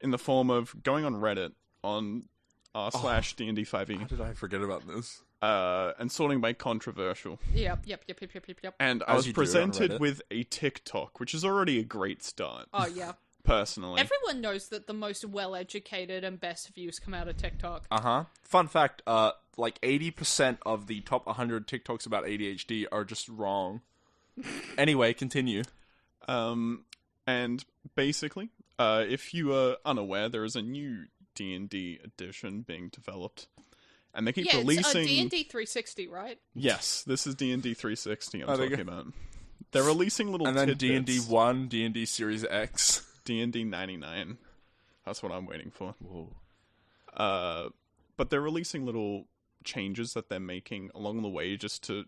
in the form of going on Reddit on r// D&D5e How did I forget about this? and sorting by controversial. Yep. And I As was you do on presented Reddit. with a TikTok, which is already a great start, Oh, yeah. personally. Everyone knows that the most well-educated and best views come out of TikTok. Uh-huh. Fun fact, like 80% of the top 100 TikToks about ADHD are just wrong. Anyway, continue. And basically, if you are unaware, there is a new D&D edition being developed. And they keep Yeah, releasing... it's D&D 360, right? Yes, this is D&D 360 I'm Oh, there you talking about. They're releasing little And then tidbits. D&D 1, D&D Series X. D&D 99. That's what I'm waiting for. Whoa. But they're releasing little changes that they're making along the way just to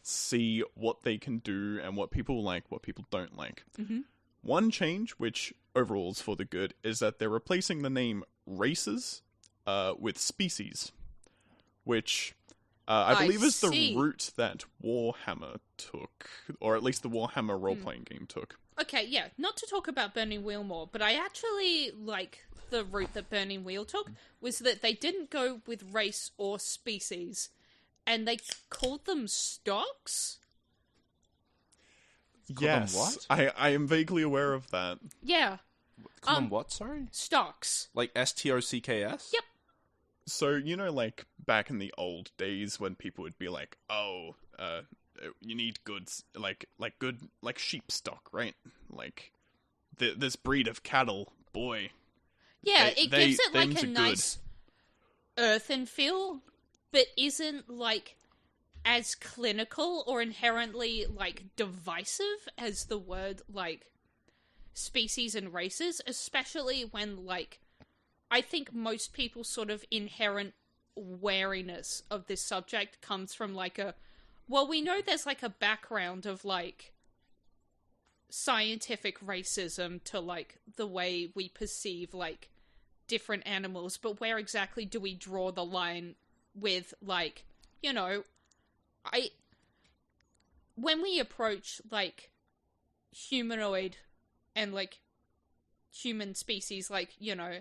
see what they can do and what people like, what people don't like. Mm-hmm. One change, which overall is for the good, is that they're replacing the name races with species, which I I believe is the see. route that Warhammer took, or at least the Warhammer role-playing game took. Okay, yeah, not to talk about Burning Wheel more, but I actually like the route that Burning Wheel took was that they didn't go with race or species, and they called them stocks. Yes, what? I am vaguely aware of that. Yeah, Call them what, sorry? stocks. Like STOCKS? Yep. So, you know, like, back in the old days when people would be like, oh, you need goods, like sheep stock, right? Like, this breed of cattle, boy. Yeah, They- it they- gives it like them's a good. nice earthen feel, but isn't, like, as clinical or inherently, like, divisive as the word, like, species and races, especially when, like, I think most people's sort of inherent wariness of this subject comes from, like, well, we know there's, like, a background of, like, scientific racism to, like, the way we perceive, like, different animals, but where exactly do we draw the line with, like, you know, when we approach, like, humanoid and, like, human species, like, you know,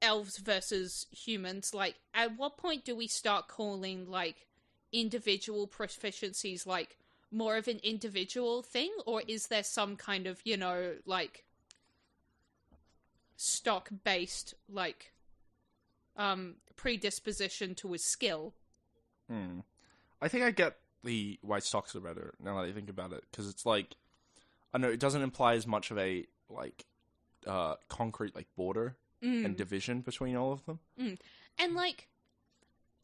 elves versus humans, like, at what point do we start calling, like, individual proficiencies, like, more of an individual thing, or is there some kind of, you know, like, stock-based, like, predisposition to a skill? I think I get the why stocks are better now that I think about it, because it's like, I know it doesn't imply as much of a, like, concrete, like, border and division between all of them. And, like,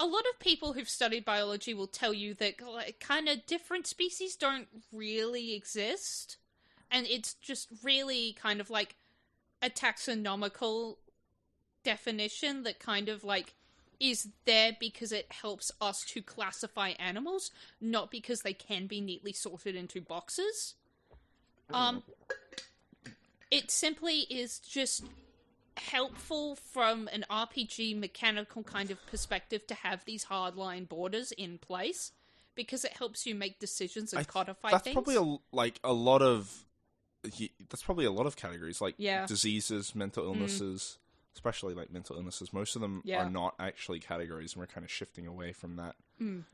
a lot of people who've studied biology will tell you that, like, kind of different species don't really exist, and it's just really kind of like a taxonomical definition that kind of, like, is there because it helps us to classify animals, not because they can be neatly sorted into boxes. It simply is just helpful from an RPG mechanical kind of perspective to have these hardline borders in place, because it helps you make decisions and codify that's things. Probably a lot of that's probably a lot of categories, like diseases, mental illnesses, especially like mental illnesses. Most of them are not actually categories, and we're kind of shifting away from that.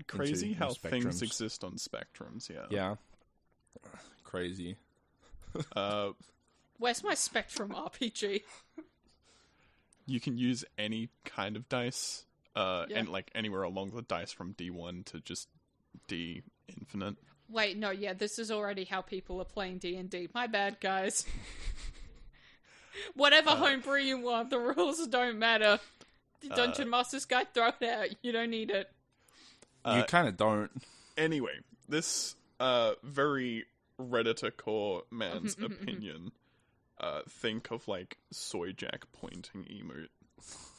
Crazy how things exist on spectrums. Yeah, crazy. Where's my Spectrum RPG? You can use any kind of dice, and, like, anywhere along the dice from D1 to just D infinite. Wait, no, this is already how people are playing D&D. My bad, guys. Whatever homebrew you want, the rules don't matter. Dungeon Master's Guide, throw it out. You don't need it. You kind of don't. Anyway, this very Redditor core man's opinion. Think of, like, soy jack pointing emote,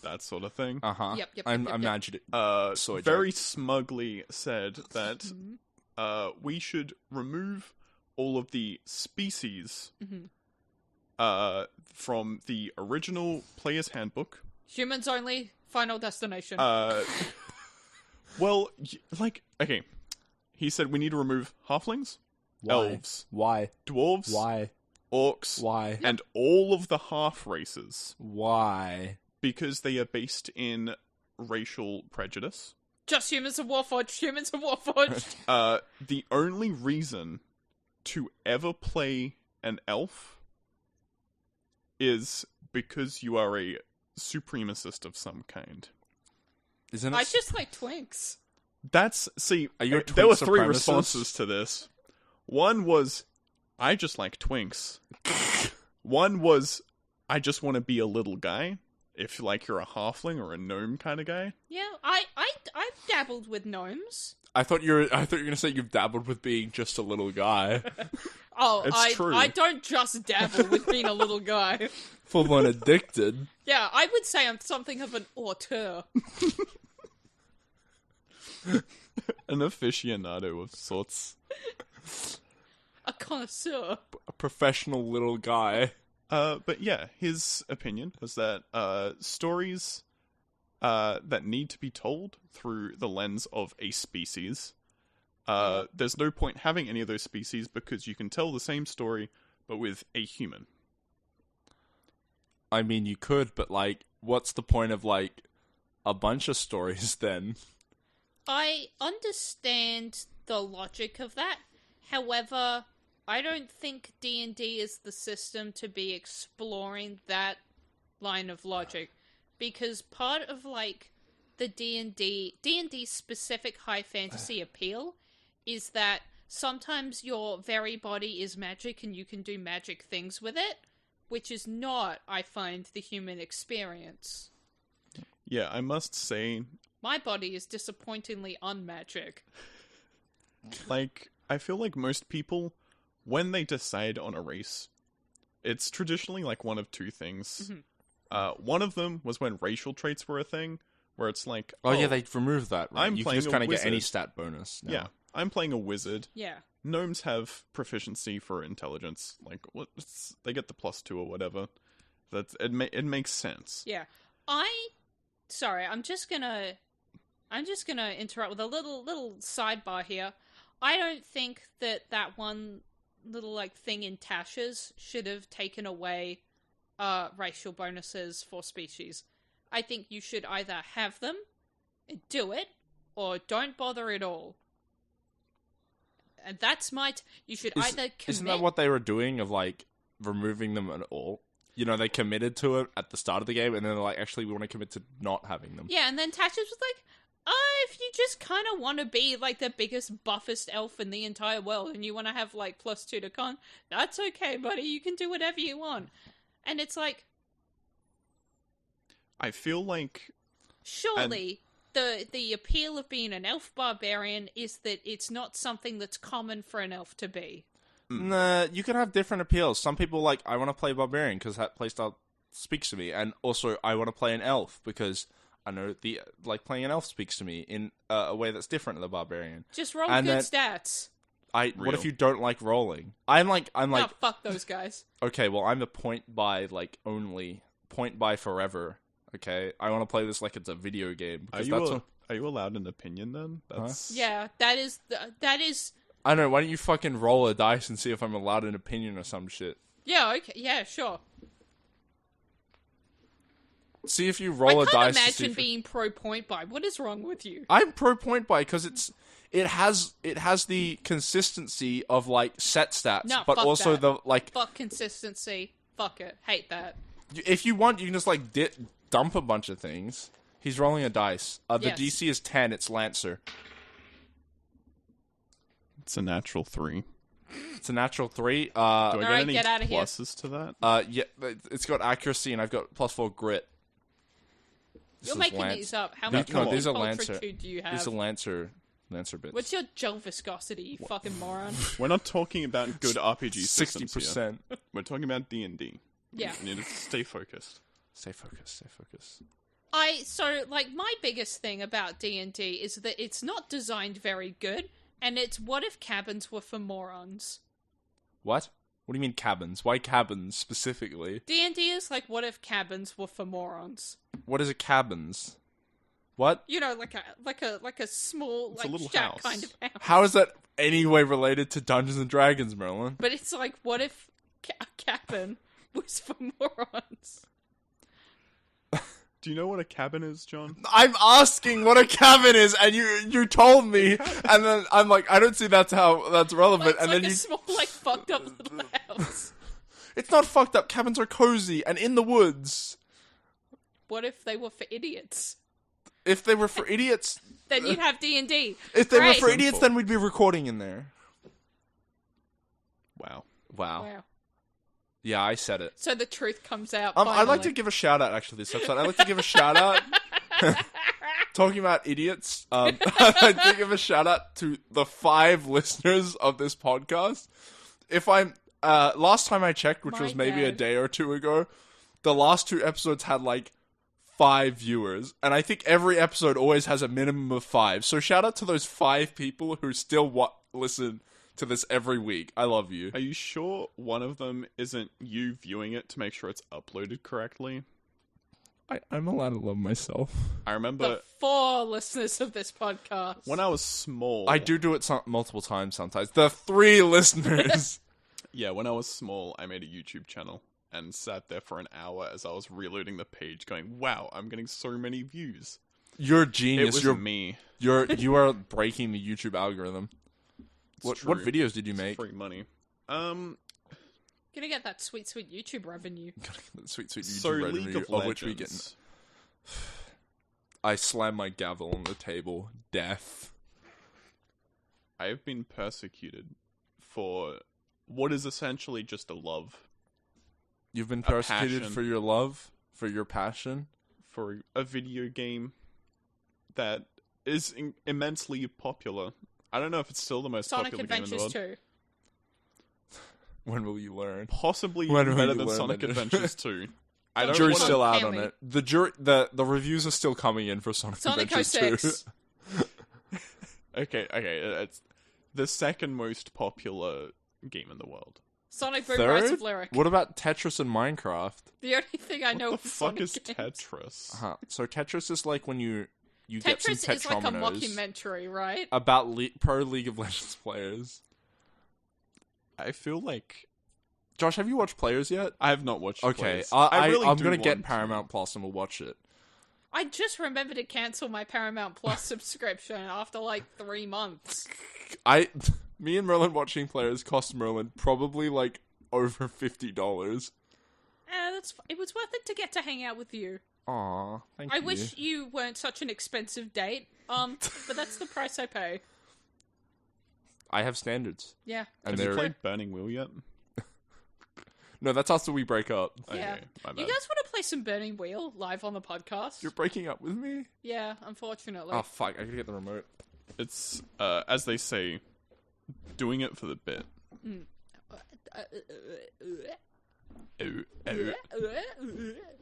that sort of thing. Yep. I'm imagining it. Soy very jack. smugly said that we should remove all of the species from the original Player's Handbook. Humans only, Final Destination. Well, like, okay. He said we need to remove halflings, elves, Why? dwarves, Why? orcs, Why? and all of the half races. Why? Because they are based in racial prejudice. Just humans are warforged. Humans are warforged. The only reason to ever play an elf is because you are a supremacist of some kind. Isn't it? I just like twinks. Are you a there were twink three supremacist? responses to this. One was, I just like twinks. One was, I just want to be a little guy. If, like, you're a halfling or a gnome kind of guy. Yeah, I've dabbled with gnomes. I thought you were gonna say you've dabbled with being just a little guy. It's true. I don't just dabble with being a little guy. Full on addicted. Yeah, I would say I'm something of an auteur. An aficionado of sorts. A connoisseur. A professional little guy. But yeah, his opinion is that stories that need to be told through the lens of a species, there's no point having any of those species because you can tell the same story but with a human. I mean, you could, but, like, what's the point of, like, a bunch of stories then? I understand the logic of that. However, I don't think D&D is the system to be exploring that line of logic. Because part of, like, the D&D specific high fantasy appeal is that sometimes your very body is magic and you can do magic things with it, which is not, I find, the human experience. Yeah, I must say, My body is disappointingly unmagic. Like, I feel like most people, when they decide on a race, it's traditionally like one of two things. One of them was when racial traits were a thing, where it's like, Oh, yeah, they removed that, right? I'm You can playing just a kind of get any wizard. stat bonus now. yeah, I'm playing a wizard. Yeah. Gnomes have proficiency for intelligence. Like, they get the +2 or whatever. It makes sense. Yeah. Sorry, I'm just gonna interrupt with a little sidebar here. I don't think that one little like thing in Tasha's should have taken away racial bonuses for species. I think you should either have them, do it, or don't bother at all. And that's you should either commit... Isn't that what they were doing, of like removing them at all? You know, they committed to it at the start of the game, and then they're like, actually, we want to commit to not having them. Yeah, and then Tasha's was like, if you just kind of want to be like the biggest, buffest elf in the entire world, and you want to have like +2 to con, that's okay, buddy. You can do whatever you want. And it's like, I feel like surely the appeal of being an elf barbarian is that it's not something that's common for an elf to be. Nah, you can have different appeals. Some people like, I want to play barbarian because that playstyle speaks to me, and also I want to play an elf because I know playing an elf speaks to me in a way that's different than the barbarian. Just roll And good then- stats. What if you don't like rolling? I'm like, Oh, fuck those guys. okay, well, I'm the point by forever. Okay, I want to play this like it's a video game. Are Because you allowed an opinion then? That's Yeah, that is... I don't know. Why don't you fucking roll a dice and see if I'm allowed an opinion or some shit? Yeah, okay, yeah, sure. See if you roll a I dice. can't to see imagine if being pro point buy. What is wrong with you? I'm pro point buy because it has the consistency of like set stats, No, but fuck also that. the like. Fuck consistency. Fuck it. Hate that. If you want, you can just like dump a bunch of things. He's rolling a dice. The Yes. DC is 10. It's Lancer. it's a natural 3. It's a natural 3. Do I get Alright, any get outta here. pluses to that? Yeah, it's got accuracy, and I've got +4 grit. This You're is making Lance- these up. How No, much no, these are culture Lancer. do you have? These are Lancer bits. What's your gel viscosity, you fucking moron? We're not talking about good RPG 60%. systems here. We're talking about D&D. Yeah. You need to stay focused. Stay focused. My biggest thing about D&D is that it's not designed very good, and it's what if cabins were for morons? What? What do you mean cabins? Why cabins specifically? D&D is like what if cabins were for morons? What is a cabins? What? You know, like a small It's a like little shack house. kind of house. How is that any way related to Dungeons and Dragons, Merlin? But it's like what if a cabin was for morons? Do you know what a cabin is, John? I'm asking what a cabin is, and you told me, and then I'm like, I don't see that's relevant, It's and like then a you. small, like fucked up little house. It's not fucked up. Cabins are cozy and in the woods. What if they were for idiots? If they were for idiots, Then you'd have D&D. if they were Great. for idiots, then we'd be recording in there. Wow. Wow. Yeah, I said it. So the truth comes out. I'd like finally. to give a shout out, actually, this episode. I'd like to give a shout out. Talking about idiots, I'd like to give a shout out to the 5 listeners of this podcast. Last time I checked, which My was maybe a dad. day or two ago, the last 2 episodes had like 5 viewers. And I think every episode always has a minimum of 5. So shout out to those 5 people who still listen to this every week. I love you. Are you sure one of them isn't you viewing it to make sure it's uploaded correctly? I'm allowed to love myself. I remember The 4 listeners of this podcast. when I was small. I do it multiple times sometimes. The 3 listeners. Yeah, when I was small, I made a YouTube channel and sat there for an hour as I was reloading the page going, wow, I'm getting so many views. You're a It genius. was me. You are breaking the YouTube algorithm. It's What true. videos did you It's make? free money. Gonna get that sweet YouTube revenue. Sweet YouTube So revenue, League of of Legends. which we get. I slam my gavel on the table. Death. I have been persecuted for what is essentially just a love You've been persecuted passion. for your love, for your passion. for a video game that is immensely popular. I don't know if it's still the most Sonic popular game in the Adventures world. 2. When will you learn? Possibly When will better you than learn Sonic it? Adventures 2. I don't Jury's wanna- still out Can on we? it. The reviews are still coming in for Sonic Sonic Adventures 06. 2. Okay, it's the second most popular game in the world. Sonic Boom Rise Third? of Lyric. What about Tetris and Minecraft? The only thing I know What the of fuck Sonic is games. Tetris? So Tetris is like when you get some Tetris is like a Tetrominos mockumentary, right? about pro League of Legends players. I feel like Josh, have you watched Players yet? I have not watched. Okay, Players. I'm really do gonna get want Paramount Plus and we'll watch it. I just remembered to cancel my Paramount Plus subscription after like 3 months. Me and Merlin watching Players cost Merlin probably like over $50. It was worth it to get to hang out with you. Aw, thank you. I wish you weren't such an expensive date. But that's the price I pay. I have standards. Yeah. And Have you they're played Burning Wheel yet? no, that's after we break up. Yeah. Okay, my You bad. guys want to play some Burning Wheel live on the podcast? You're breaking up with me? Yeah, unfortunately. Oh fuck! I gotta get the remote. It's as they say, doing it for the bit.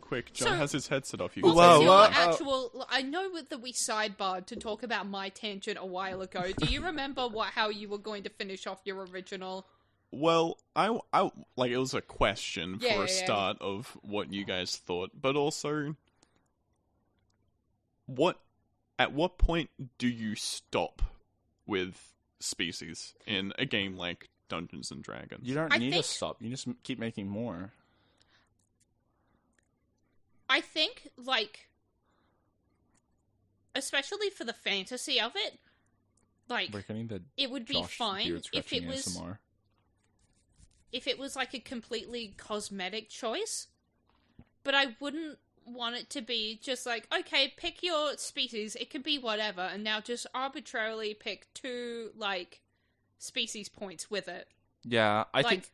Quick, John So- has his headset off. You What can Whoa, was say your what? actual? I know that we sidebarred to talk about my tangent a while ago. Do you remember how you were going to finish off your original? Well, I like it was a question Yeah, for yeah, a yeah. start of what you guys thought, but also at what point do you stop with species in a game like Dungeons and Dragons? You don't I need think- to stop. You just keep making more. I think, like, especially for the fantasy of it, like, We're getting the it would be Josh fine beard if scratching it was ASMR. like a completely cosmetic choice, but I wouldn't want it to be just like, okay, pick your species, it could be whatever, and now just arbitrarily pick 2 like species points with it. Yeah, I Like, think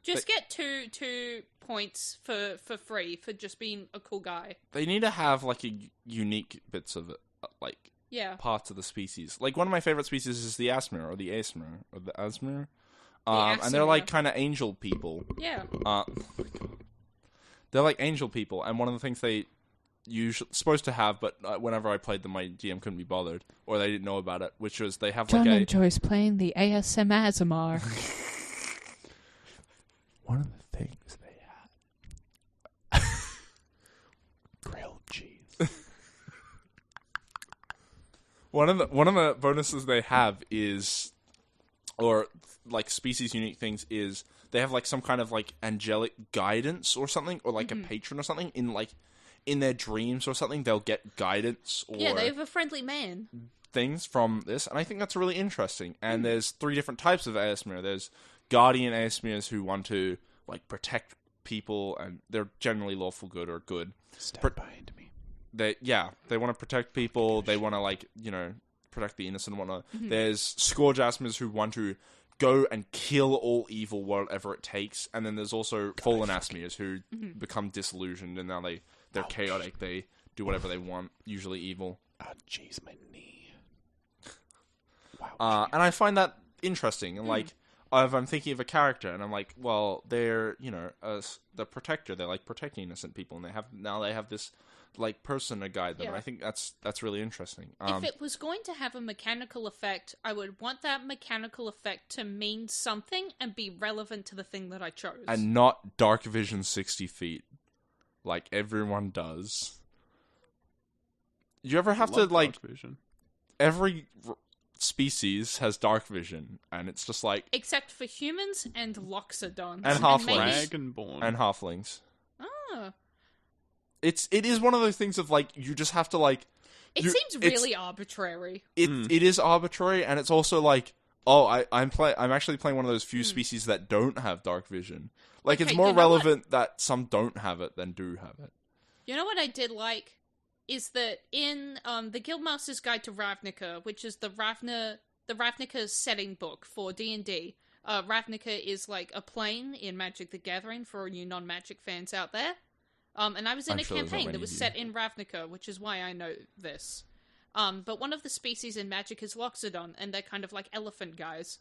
just get two points for free for just being a cool guy. they need to have like unique bits of it, like Yeah. parts of the species. Like one of my favorite species is the Asmer or the Asmer or the Asmer. And they're like Asmer. kind of angel people. Yeah. They're like angel people, and one of the things they supposed to have, but whenever I played them, my GM couldn't be bothered, or they didn't know about it, which was they have John like a... enjoys playing the ASMR. One of the things they had... grilled cheese. One of the bonuses they have is, or like species unique things is, they have like some kind of like angelic guidance or something, or like a patron or something in their dreams or something. They'll get guidance or Yeah, they have a friendly man. things from this, and I think that's really interesting. And there's 3 different types of Aesmir. There's guardian Aesmirs who want to like protect people, and they're generally lawful good or good. Stand behind me. They want to protect people. They want to like protect the innocent and whatnot. There's Scourge Asmirs who want to go and kill all evil whatever it takes, and then there's also Fallen Asmirs who become disillusioned and now they're chaotic. They do whatever they want, usually evil. Ah, jeez, my knee. And I find that interesting. And like, if I'm thinking of a character, and I'm like, well, they're the protector. They're like protecting innocent people, and they have this like person to guide them. Yeah. And I think that's really interesting. If it was going to have a mechanical effect, I would want that mechanical effect to mean something and be relevant to the thing that I chose. And not dark vision 60 feet, like everyone does. You ever have to Love like dark vision. every species has dark vision, and it's just like Except for humans and Loxodons. And halflings. maybe- Dragonborn. and halflings. Oh. It is one of those things of like you just have to like. It seems really arbitrary. It is arbitrary, and it's also like, oh, I'm actually playing one of those few species that don't have dark vision. Like it's Okay, more you know what? relevant that some don't have it than do have it. You know what I did like? Is that in the Guildmaster's Guide to Ravnica, which is the Ravnica setting book for D&D, Ravnica is like a plane in Magic the Gathering for all you non-Magic fans out there. And I was in I'm a sure there's not campaign many that was of you. set in Ravnica, which is why I know this. But one of the species in Magic is Loxodon, and they're kind of like elephant guys.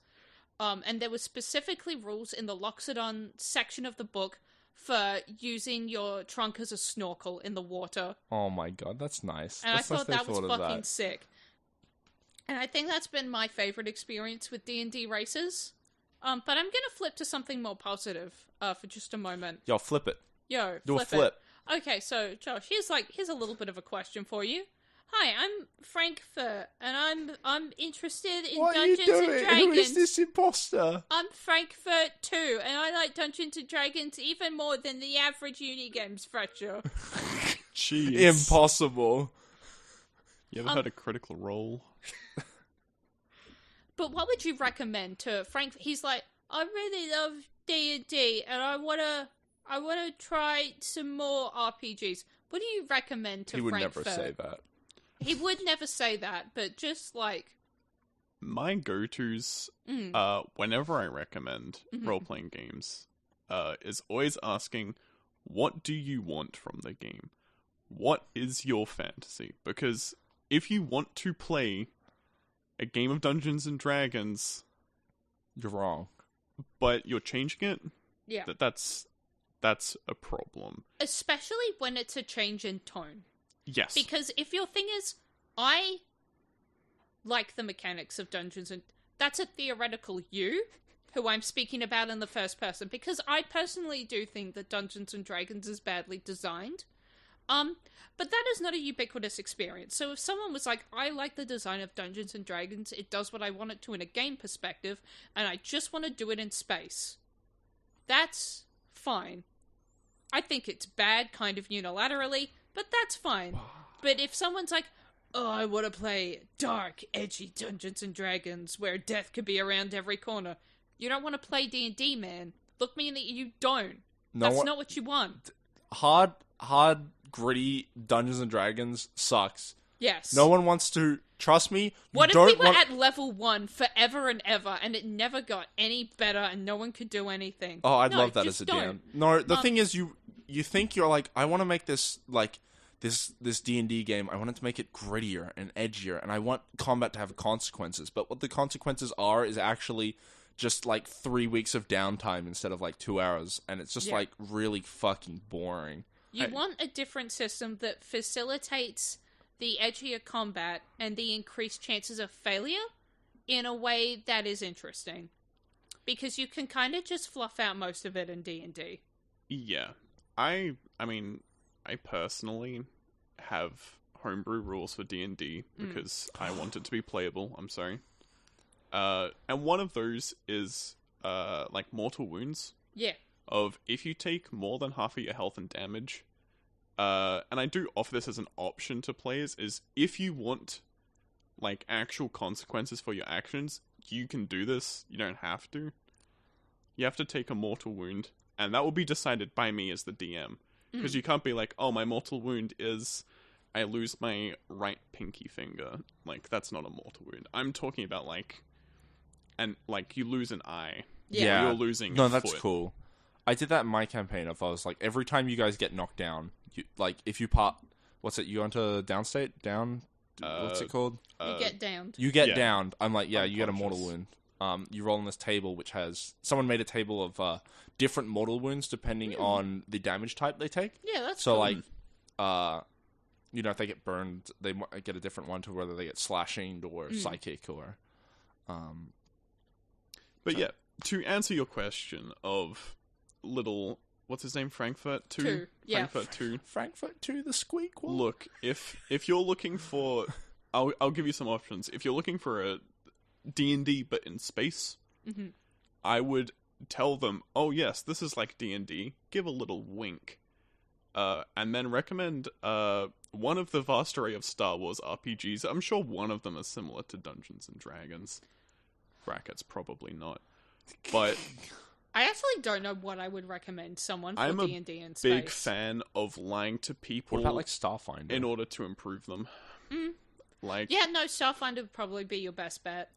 And there were specifically rules in the Loxodon section of the book for using your trunk as a snorkel in the water. Oh my god, that's nice. And That's I nice thought they that was of fucking that. sick. And I think that's been my favorite experience with D&D races. But I'm going to flip to something more positive for just a moment. Yo, flip it. Yo, Do flip a flip. it. Okay, so Josh, here's a little bit of a question for you. Hi, I'm Frankfurt, and I'm interested in What are you Dungeons and doing? Dragons. Who is this imposter? I'm Frankfurt too, and I like Dungeons and Dragons even more than the average Unigames fresher. Jeez. Impossible. You ever heard of Critical Role? But what would you recommend to Frank? He's like, I really love D&D, and I wanna try some more RPGs. What do you recommend to He would Frankfurt? never say that. He would never say that, but just like... My go-tos, whenever I recommend role-playing games, is always asking, what do you want from the game? What is your fantasy? Because if you want to play a game of Dungeons and Dragons, You're wrong. but you're changing it, Yeah. that's a problem. Especially when it's a change in tone. Yes. Because if your thing is, I like the mechanics of Dungeons and... That's a theoretical you, who I'm speaking about in the first person, because I personally do think that Dungeons and Dragons is badly designed. But that is not a ubiquitous experience. So if someone was like, I like the design of Dungeons and Dragons, it does what I want it to in a game perspective, and I just want to do it in space, that's fine. I think it's bad kind of unilaterally, but that's fine. But if someone's like, oh, I want to play dark, edgy Dungeons and Dragons where death could be around every corner, you don't want to play D&D, man. Look me in the... You don't. That's not what you want. Hard, gritty Dungeons and Dragons sucks. Yes. No one wants to... Trust me. What if we were at level 1 forever and ever, and it never got any better, and no one could do anything? Oh, I'd No, love that just as a don't. DM. No, the thing is, you think you're like, I want to make this like this D&D game. I want it to make it grittier and edgier, and I want combat to have consequences. But what the consequences are is actually just like 3 weeks of downtime instead of like 2 hours, and it's just like really fucking boring. You want a different system that facilitates the edgier combat and the increased chances of failure in a way that is interesting. Because you can kind of just fluff out most of it in D&D. Yeah. I mean, I personally have homebrew rules for D&D because I want it to be playable. I'm sorry. And one of those is like mortal wounds. Yeah. Of if you take more than half of your health and damage, and I do offer this as an option to players, is if you want like actual consequences for your actions, you can do this. You don't have to. You have to take a mortal wound, and that will be decided by me as the DM. Because you can't be like, oh, my mortal wound is I lose my right pinky finger. Like, that's not a mortal wound. I'm talking about like you lose an eye. Yeah. You're losing No, a that's foot. cool. I did that in my campaign. If I was like, every time you guys get knocked down, you, like if you part, what's it? You go into downstate, what's it called? You get downed. You get yeah. downed. I'm like, yeah, you get a mortal Unconscious. wound. You roll on this table, which has someone made a table of different mortal wounds depending on the damage type they take. Yeah, that's So cool. like, you know, if they get burned, they might get a different one to whether they get slashing or psychic or. But yeah, to answer your question of little, what's his name, Frankfurt 2? Two, yeah. Frankfurt 2. Frankfurt to the squeakquel. Look, if you're looking for, I'll give you some options. If you're looking for a D&D but in space, I would tell them, oh yes, this is like D&D. Give a little wink. And then recommend one of the vast array of Star Wars RPGs. I'm sure one of them is similar to Dungeons and Dragons. Brackets, probably not. But I actually don't know what I would recommend someone for I'm a D&D in space. big fan of lying to people What about like Starfinder? in order to improve them. Like, Yeah, no, Starfinder would probably be your best bet.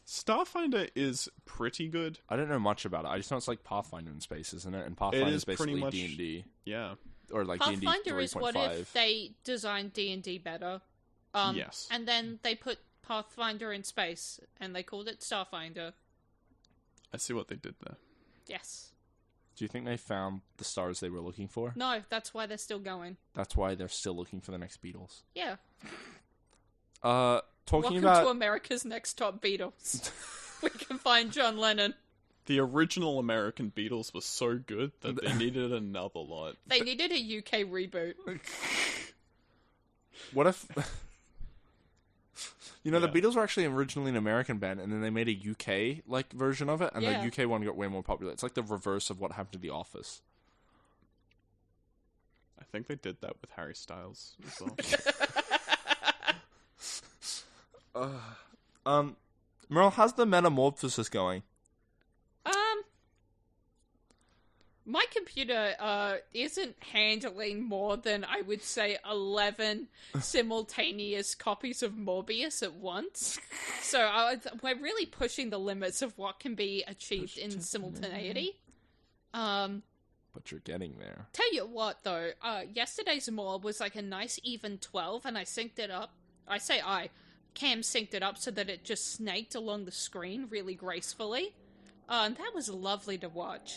Starfinder is pretty good. I don't know much about it. I just know it's like Pathfinder in space, isn't it? And Pathfinder is is basically pretty much- D&D Yeah. or like D&D Pathfinder is what 3.5. if they designed D&D better. Yes. And then they put Pathfinder in space, and they called it Starfinder. I see what they did there. Yes. Do you think they found the stars they were looking for? No, that's why they're still going. That's why they're still looking for the next Beatles. Yeah. Talking Welcome to America's Next Top Beatles. We can find John Lennon. The original American Beatles was so good that they needed another lot. They needed a UK reboot. What if... You know, the Beatles were actually originally an American band, and then they made a UK version of it, and the UK one got way more popular. It's like the reverse of what happened to The Office. I think they did that with Harry Styles as well. Merle, how's the metamorphosis going? My computer isn't handling more than, I would say, 11 simultaneous copies of Morbius at once. So we're really pushing the limits of what can be achieved in simultaneity. But you're getting there. Tell you what, though, yesterday's Morb was like a nice even 12, and I synced it up. Cam synced it up so that it just snaked along the screen really gracefully. And that was lovely to watch.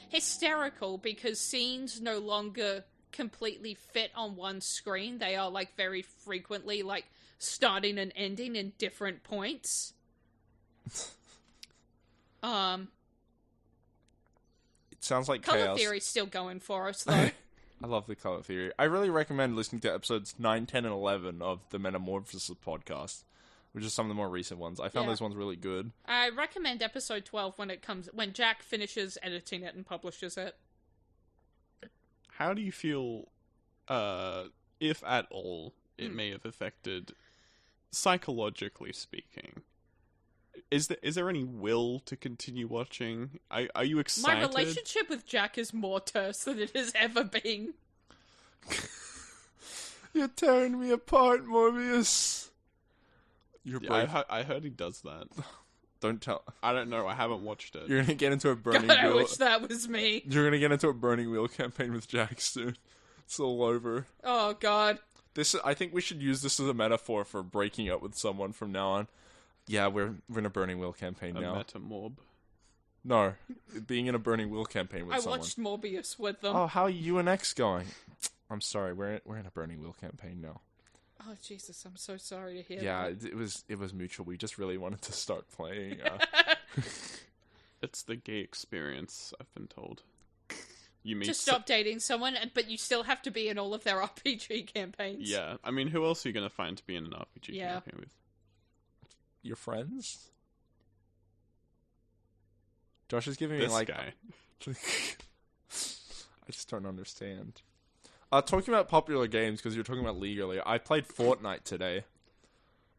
Hysterical because scenes no longer completely fit on one screen. They are very frequently starting and ending in different points. It sounds like Color chaos. theory's still going for us, though. I love the color theory. I really recommend listening to episodes 9, 10, and 11 of the Metamorphosis podcast, which is some of the more recent ones. I found those ones really good. I recommend episode 12 when Jack finishes editing it and publishes it. How do you feel, if at all, it may have affected, psychologically speaking? Is there any will to continue watching? Are you excited? My relationship with Jack is more terse than it has ever been. You're tearing me apart, Morbius. I heard he does that. Don't tell. I don't know. I haven't watched it. You're gonna get into a burning God, I wheel. wish that was me. You're gonna get into a burning wheel campaign with Jack soon. It's all over. Oh, God. I think we should use this as a metaphor for breaking up with someone from now on. Yeah, we're in a burning wheel campaign now. A metamorb. No, being in a burning wheel campaign with someone. I watched Morbius with them. Oh, how are you and X going? I'm sorry, we're in a burning wheel campaign now. Oh, Jesus, I'm so sorry to hear Yeah, that. it was mutual. We just really wanted to start playing. It's the gay experience, I've been told. You meet to stop dating someone, but you still have to be in all of their RPG campaigns. Yeah, I mean, who else are you going to find to be in an RPG campaign with? Your friends? Josh is giving This me guy. I just don't understand. Talking about popular games, because you're talking about League earlier, I played Fortnite today.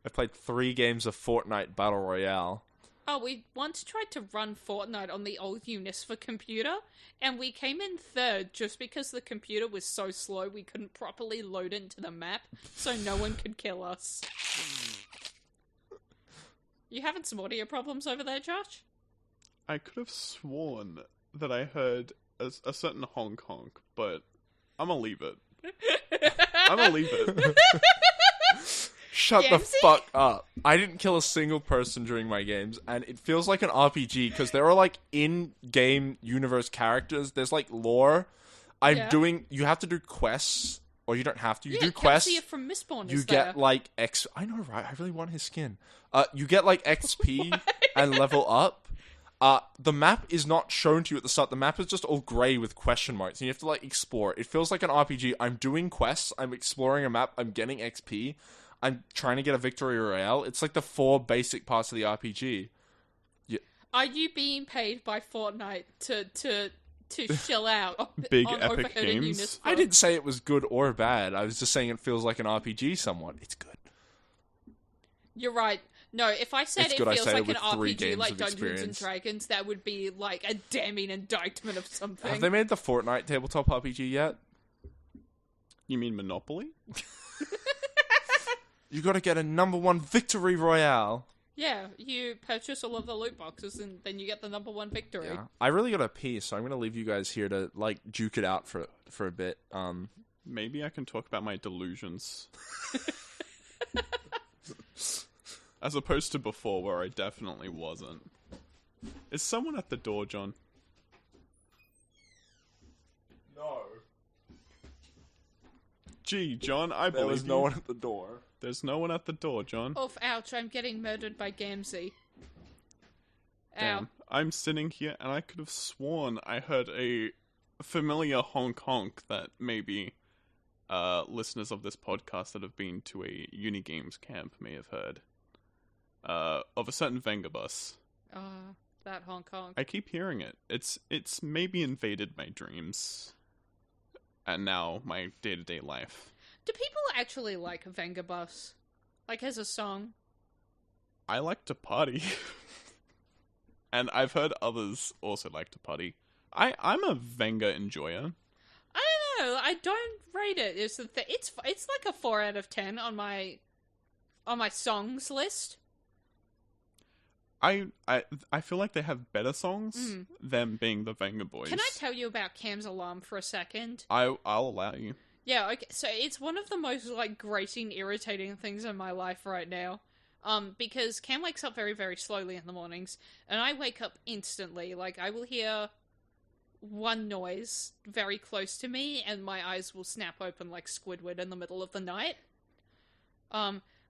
I played 3 games of Fortnite Battle Royale. Oh, we once tried to run Fortnite on the old UniSFA computer, and we came in third just because the computer was so slow we couldn't properly load into the map, so no one could kill us. You having some audio problems over there, Josh? I could have sworn that I heard a certain honk honk, but I'm gonna leave it. I'm gonna leave it. Shut the Jamesy? fuck up. I didn't kill a single person during my games, and it feels like an RPG, because there are, in-game universe characters. There's, lore. You have to do quests, or you don't have to. You do quests. Kelsey from Mistborn You is get, there. X... I know, right? I really want his skin. You get, XP and level up. The map is not shown to you at the start. The map is just all grey with question marks, and you have to, explore. It feels like an RPG. I'm doing quests. I'm exploring a map. I'm getting XP. I'm trying to get a victory royale. It's the 4 basic parts of the RPG. Yeah. Are you being paid by Fortnite to chill out Big on epic Overheard and games? UniSFA? I didn't say it was good or bad. I was just saying it feels like an RPG somewhat. It's good. You're right. No, if I said It's it good I feels say like it with an 3 RPG games like of Dungeons and experience. Dragons, that would be a damning indictment of something. Have they made the Fortnite tabletop RPG yet? You mean Monopoly? You gotta get a #1 victory royale. Yeah, you purchase all of the loot boxes and then you get the #1 victory. Yeah. I really gotta pee, so I'm gonna leave you guys here to, juke it out for a bit. Maybe I can talk about my delusions. As opposed to before, where I definitely wasn't. Is someone at the door, John? No. Gee, John, I There believe was no one at the door. There's no one at the door, John. Oof, ouch, I'm getting murdered by Gamzee. Ow. Damn. I'm sitting here and I could have sworn I heard a familiar honk honk that maybe listeners of this podcast that have been to a Unigames camp may have heard. Of a certain vengabus. That honk honk. I keep hearing it. It's maybe invaded my dreams. And now my day-to-day life. Do people actually like Vengabus? Like as a song? I like to party. And I've heard others also like to party. I'm a Venga enjoyer. I don't know. I don't rate it. It's like a 4 out of 10 on my songs list. I feel like they have better songs, them being the Venga Boys. Can I tell you about Cam's alarm for a second? I'll allow you. Yeah, okay. So it's one of the most like grating, irritating things in my life right now. Because Cam wakes up very, very slowly in the mornings, and I wake up instantly. Like, I will hear one noise very close to me, and my eyes will snap open like Squidward in the middle of the night.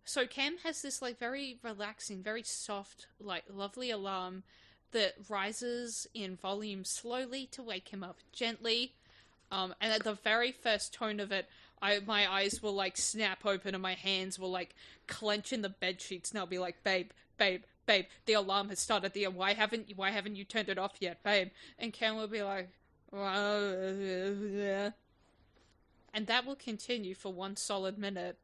So Cam has this, like, very relaxing, very soft, like, lovely alarm that rises in volume slowly to wake him up gently. And at the very first tone of it, my eyes will, like, snap open and my hands will, like, clench in the bedsheets, and I'll be like, babe, the alarm has started. Why haven't you turned it off yet, babe? And Cam will be like, and that will continue for one solid minute.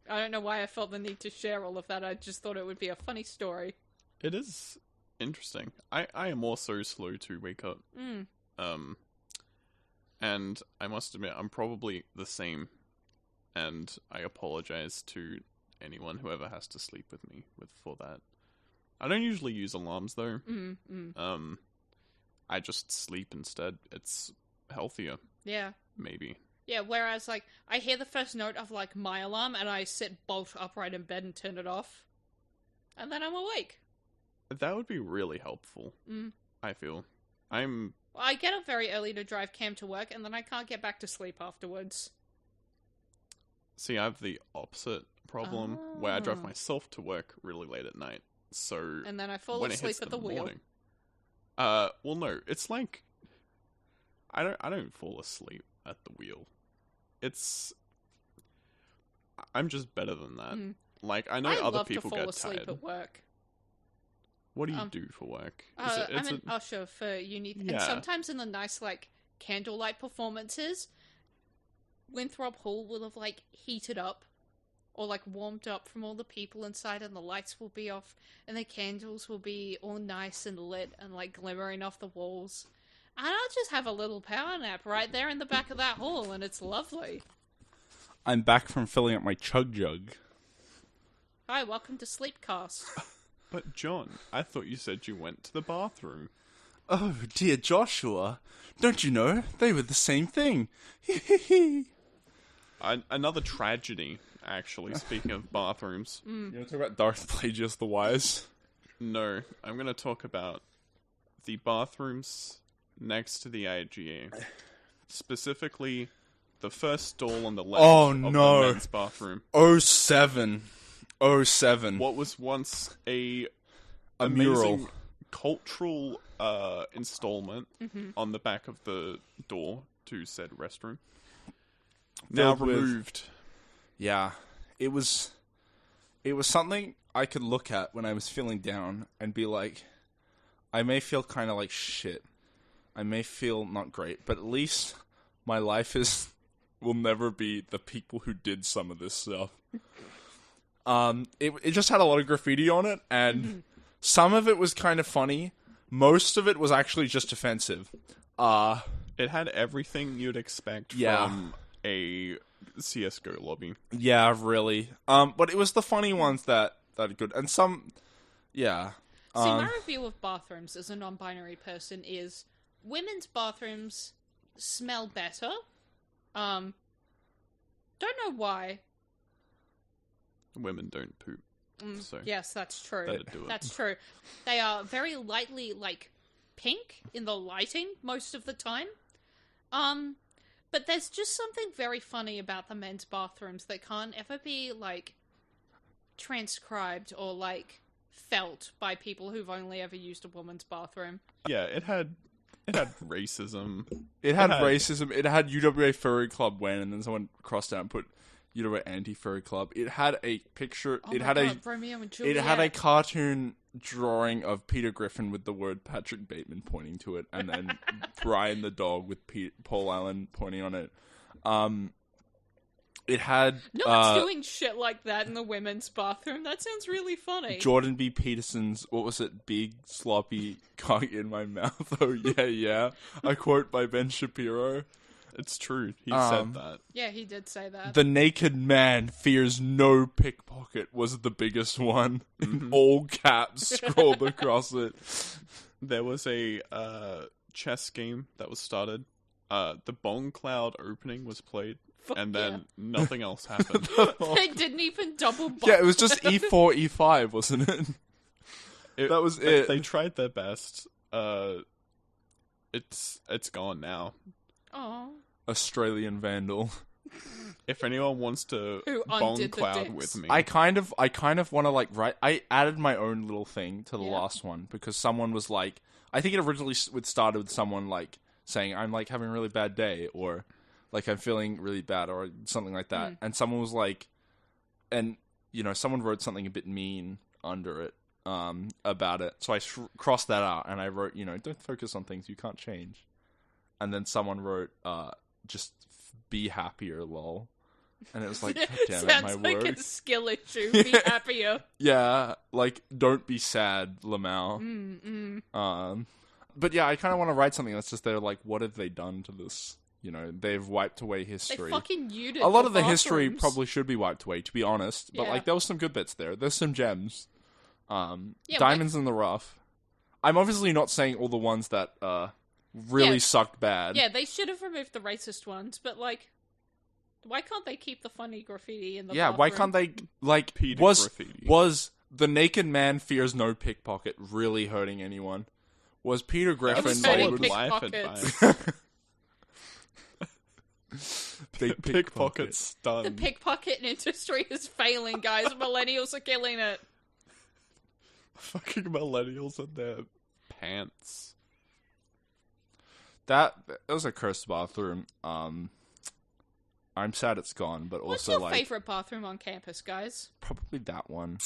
I don't know why I felt the need to share all of that. I just thought it would be a funny story. It is interesting. I am also slow to wake up. And I must admit, I'm probably the same. And I apologize to anyone who ever has to sleep with me for that. I don't usually use alarms, though. I just sleep instead. It's healthier. Yeah. Maybe. Yeah, whereas, like, I hear the first note of, like, my alarm, and I sit bolt upright in bed and turn it off. And then I'm awake. That would be really helpful, I feel. I get up very early to drive Cam to work, and then I can't get back to sleep afterwards. See, I have the opposite problem, where I drive myself to work really late at night. So and then I fall asleep at the wheel. Morning, well, no, it's like I don't fall asleep at the wheel. I'm just better than that. Like, I know other people get tired. I love to fall asleep at work. What do you do for work? I'm an usher for uni, and sometimes in the nice, like, candlelight performances, Winthrop Hall will have, like, heated up or, like, warmed up from all the people inside, and the lights will be off, and the candles will be all nice and lit and, like, glimmering off the walls. And I'll just have a little power nap right there in the back of that hall, and it's lovely. I'm back from filling up my chug jug. Hi, welcome to Sleepcast. But John, I thought you said you went to the bathroom. Oh, dear Joshua. Don't you know? They were the same thing. Another tragedy, actually, speaking of bathrooms. You want to talk about Darth Plagueis the Wise? No, I'm going to talk about the bathrooms next to the IGA. Specifically, the first stall on the left of the men's bathroom. 07. What was once a mural, cultural installment on the back of the door to said restroom. Now removed. Yeah, it was something I could look at when I was feeling down and be like, I may feel kind of like shit. I may feel not great, but at least my life will never be the people who did some of this stuff. It just had a lot of graffiti on it, and some of it was kind of funny. Most of it was actually just offensive. It had everything you'd expect from a CSGO lobby. Yeah, really. But it was the funny ones that are good, and some, yeah. See, my review of bathrooms as a non-binary person is women's bathrooms smell better. Don't know why. Women don't poop. So Yes, that's true. that'd do it. That's true. They are very lightly, like, pink in the lighting most of the time. But there's just something very funny about the men's bathrooms that can't ever be, like, transcribed or, like, felt by people who've only ever used a woman's bathroom. Yeah, it had racism. It had racism. It had UWA Furry Club when, and then someone crossed out and put UWA Anti Furry Club. It had a picture. Oh it my had God, Romeo and Juliet. It had a cartoon drawing of Peter Griffin with the word Patrick Bateman pointing to it, and then Brian the dog with Paul Allen pointing on it. It had No one's doing shit like that in the women's bathroom. That sounds really funny. Jordan B. Peterson's, what was it? Big sloppy cock in my mouth. Oh yeah, yeah. A quote by Ben Shapiro. It's true. He said that. Yeah, he did say that. The naked man fears no pickpocket was the biggest one. In all caps scrolled across it. There was a chess game that was started. The Bong Cloud opening was played, and then nothing else happened. They didn't even double bump. Yeah, it was just E4, E5, wasn't it? That was it. They tried their best. It's gone now. Oh. Australian vandal. If anyone wants to Who Bong undid the Cloud dicks? with me, I kind of want to like write. I added my own little thing to the Yeah. last one because someone was like, I think it originally started with someone like saying I'm like having a really bad day or like I'm feeling really bad or something like that, and someone was like, and someone wrote something a bit mean under it about it, so I crossed that out and I wrote don't focus on things you can't change, and then someone wrote just be happier, lol. And it was like, God damn it, my Sounds like work. a skill issue. Be happier. Yeah, like, don't be sad, Lamau. But yeah, I kind of want to write something that's just there, like, what have they done to this? They've wiped away They history. fucking muted A lot of the bathrooms. history probably should be wiped away, to be honest. But, Yeah. like, there was some good bits there. There's some gems. Yeah, Diamonds in the rough. I'm obviously not saying all the ones that really Yeah. sucked bad. Yeah, they should have removed the racist ones, but, like, why can't they keep the funny graffiti in the Yeah, bathroom? why can't they, like, Peter was graffiti. the naked man fears no pickpocket really hurting anyone? Was Peter Griffin was Solid hurting life pickpockets. advice. big Pickpocket stun. The pickpocket industry is failing, guys. Millennials are killing it. Fucking millennials in their pants. That was a cursed bathroom. I'm sad it's gone, but What's also your like favorite bathroom on campus, guys? probably that one.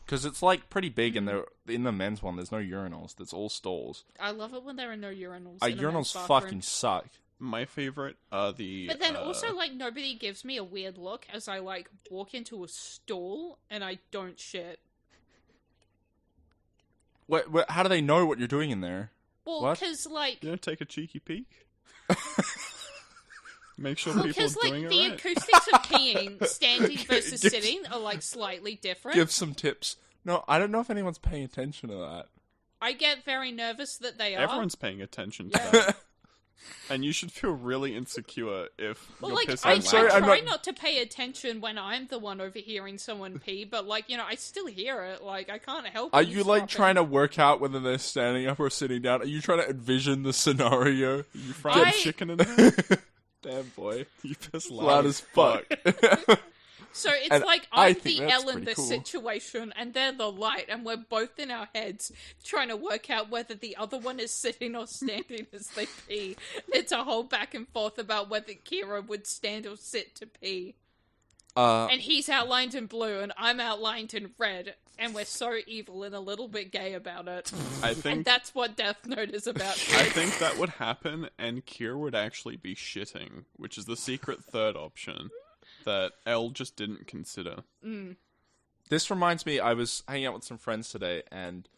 Because it's like pretty big, and in the men's one, there's no urinals. There's all stalls. I love it when there are no urinals. in a men's Urinals bathroom. fucking suck. My favorite are the. But then also, like, nobody gives me a weird look as I, like, walk into a stall and I don't shit. How do they know what you're doing in there? Well, What? because, like... take a cheeky peek. Make sure people Because, are like, doing the it right. acoustics of peeing, standing versus sitting, are, like, slightly different. Give some tips. No, I don't know if anyone's paying attention to that. I get very nervous that they are. Everyone's paying attention to Yeah. that. And you should feel really insecure if Well, you're like, pissing I I'm sorry, try I'm not- not to pay attention when I'm the one overhearing someone pee, but, like, I still hear it. Like, I can't help Are it. you like trying to work out whether they're standing up or sitting down? Are you trying to envision the scenario? You fried I- chicken in there? Damn boy, You piss loud as fuck. So it's And like I I'm think the that's L in pretty this cool. situation, and they're the light, and we're both in our heads trying to work out whether the other one is sitting or standing as they pee. It's a whole back and forth about whether Kira would stand or sit to pee. And he's outlined in blue, and I'm outlined in red, and we're so evil and a little bit gay about it. I And think that's what Death Note is about. I think that would happen, and Kier would actually be shitting, which is the secret third option that Elle just didn't consider. This reminds me, I was hanging out with some friends today, and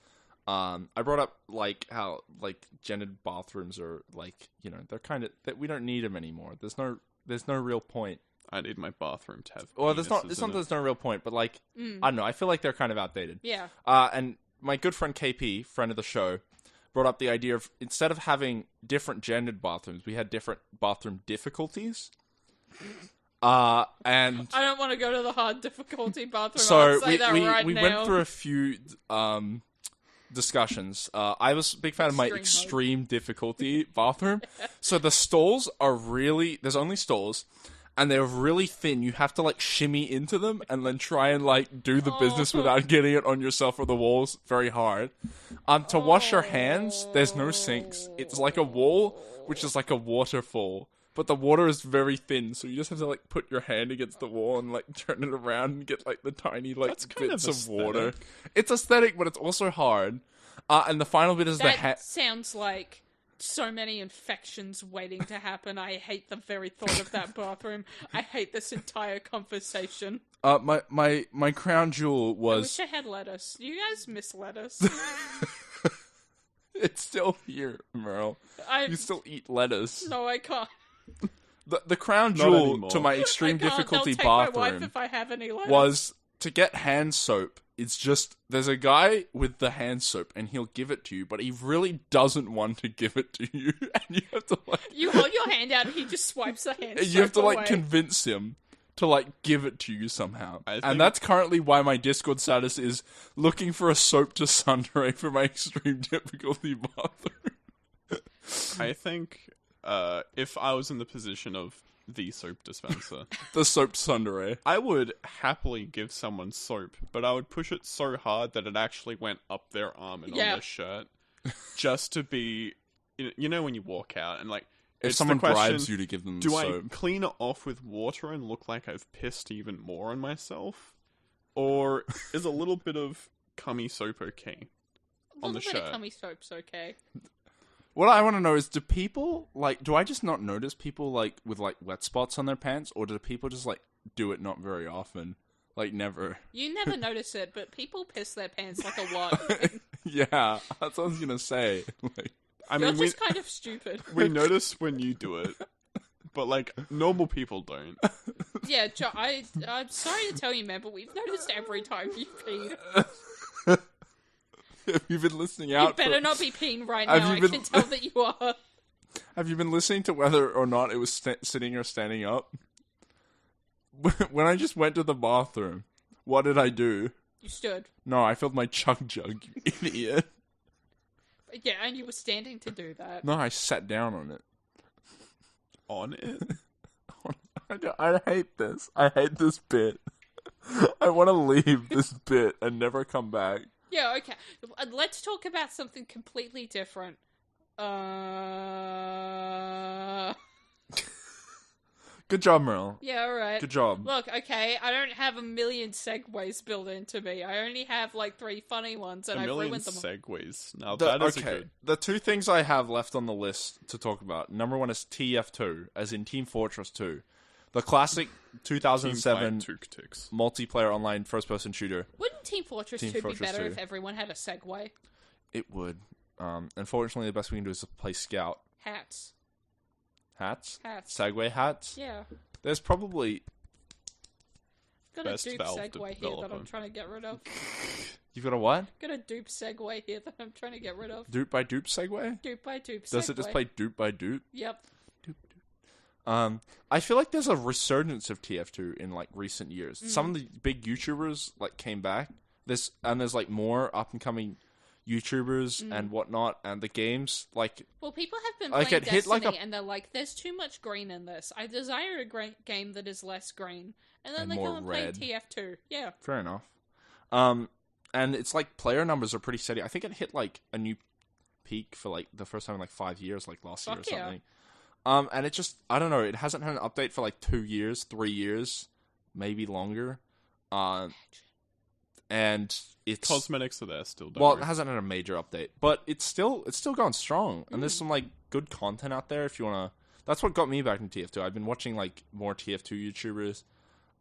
I brought up like how like gendered bathrooms are like they're kind of that we don't need them anymore. There's no real point. I need my bathroom to have. Well, it's not penises that in it. there's no real point, but like I don't know. I feel like they're kind of outdated. Yeah. And my good friend KP, friend of the show, brought up the idea of instead of having different gendered bathrooms, we had different bathroom difficulties. And I don't want to go to the hard difficulty bathroom. so I'll say that right we now. went through a few discussions. I was a big fan of my extreme difficulty bathroom. So the stalls are really, there's only stalls, and they're really thin. You have to like shimmy into them and then try and like do the business without getting it on yourself or the walls. Very hard. To wash your hands, there's no sinks. It's like a wall, which is like a waterfall. But the water is very thin, so you just have to like put your hand against the wall and like turn it around and get like the tiny like bits of water. It's aesthetic, but it's also hard. And the final bit is that sounds like so many infections waiting to happen. I hate the very thought of that bathroom. I hate this entire conversation. My crown jewel was. I wish I had lettuce. You guys miss lettuce. It's still here, Merle. You still eat lettuce. No, I can't. The crown jewel to my extreme difficulty They'll take bathroom my wife if I have any lettuce. was to get hand soap. It's just, there's a guy with the hand soap and he'll give it to you, but he really doesn't want to give it to you. And you have to like... You hold your hand out and he just swipes the hand soap You have to like away. convince him to like give it to you somehow. And that's currently why my Discord status is looking for a soap to sundere for my extreme difficulty bathroom. I think if I was in the position of the soap dispenser, the soap sundere, I would happily give someone soap, but I would push it so hard that it actually went up their arm and on their shirt, just to be, you know, when you walk out and like, if someone bribes you to give them do soap. I clean it off with water and look like I've pissed even more on myself, or is a little bit of cummy soap okay on the shirt? A little bit of cummy soap's okay. What I want to know is, do I just not notice people, like, with, like, wet spots on their pants? Or do people just, like, do it not very often? Like, never. You never notice it, but people piss their pants, like, a lot. Yeah, that's what I was gonna say. Like, You're just kind of stupid. We notice when you do it, but, like, normal people don't. Yeah, I'm sorry to tell you, man, but we've noticed every time you peed. Have you been listening out? You better not be peeing right now. I can tell that you are. Have you been listening to whether or not it was sitting or standing up? When I just went to the bathroom, what did I do? You stood. No, I filled my chug jug, you idiot. Yeah, and you were standing to do that. No, I sat down on it. On it? I hate this. I hate this bit. I want to leave this bit and never come back. Yeah, okay. Let's talk about something completely different. Good job, Merle. Yeah, alright. Good job. Look, okay, I don't have a million segues built into me. I only have, like, 3 funny ones, and I've ruined them. Segues. Now, that is good. The 2 things I have left on the list to talk about. Number 1 is TF2, as in Team Fortress 2. The classic 2007 multiplayer online first-person shooter. Wouldn't Team Fortress 2 be better if everyone had a Segway? It would. Unfortunately, the best we can do is play Scout. Hats. Hats? Segway hats? Yeah. There's probably... I've got a dupe Segway here that I'm trying to get rid of. You've got a what? Got a dupe Segway here that I'm trying to get rid of. Dupe by dupe Segway? Dupe by dupe Segway. Does it just play dupe by dupe? Yep. I feel like there's a resurgence of TF2 in like recent years. Some of the big YouTubers like came back. There's like more up and coming YouTubers and whatnot, and the games like. Well, people have been playing Destiny, and they're like, "There's too much green in this. I desire a game that is less green." And then they go and play TF2. Yeah, fair enough. And it's like player numbers are pretty steady. I think it hit like a new peak for like the first time in like 5 years, like last year or something. And it just, I don't know, it hasn't had an update for like 2 years, 3 years, maybe longer. And it's... Cosmetics are there still, don't Well, it hasn't had a major update, but it's still going strong. And there's some like good content out there if you want to... That's what got me back into TF2. I've been watching like more TF2 YouTubers.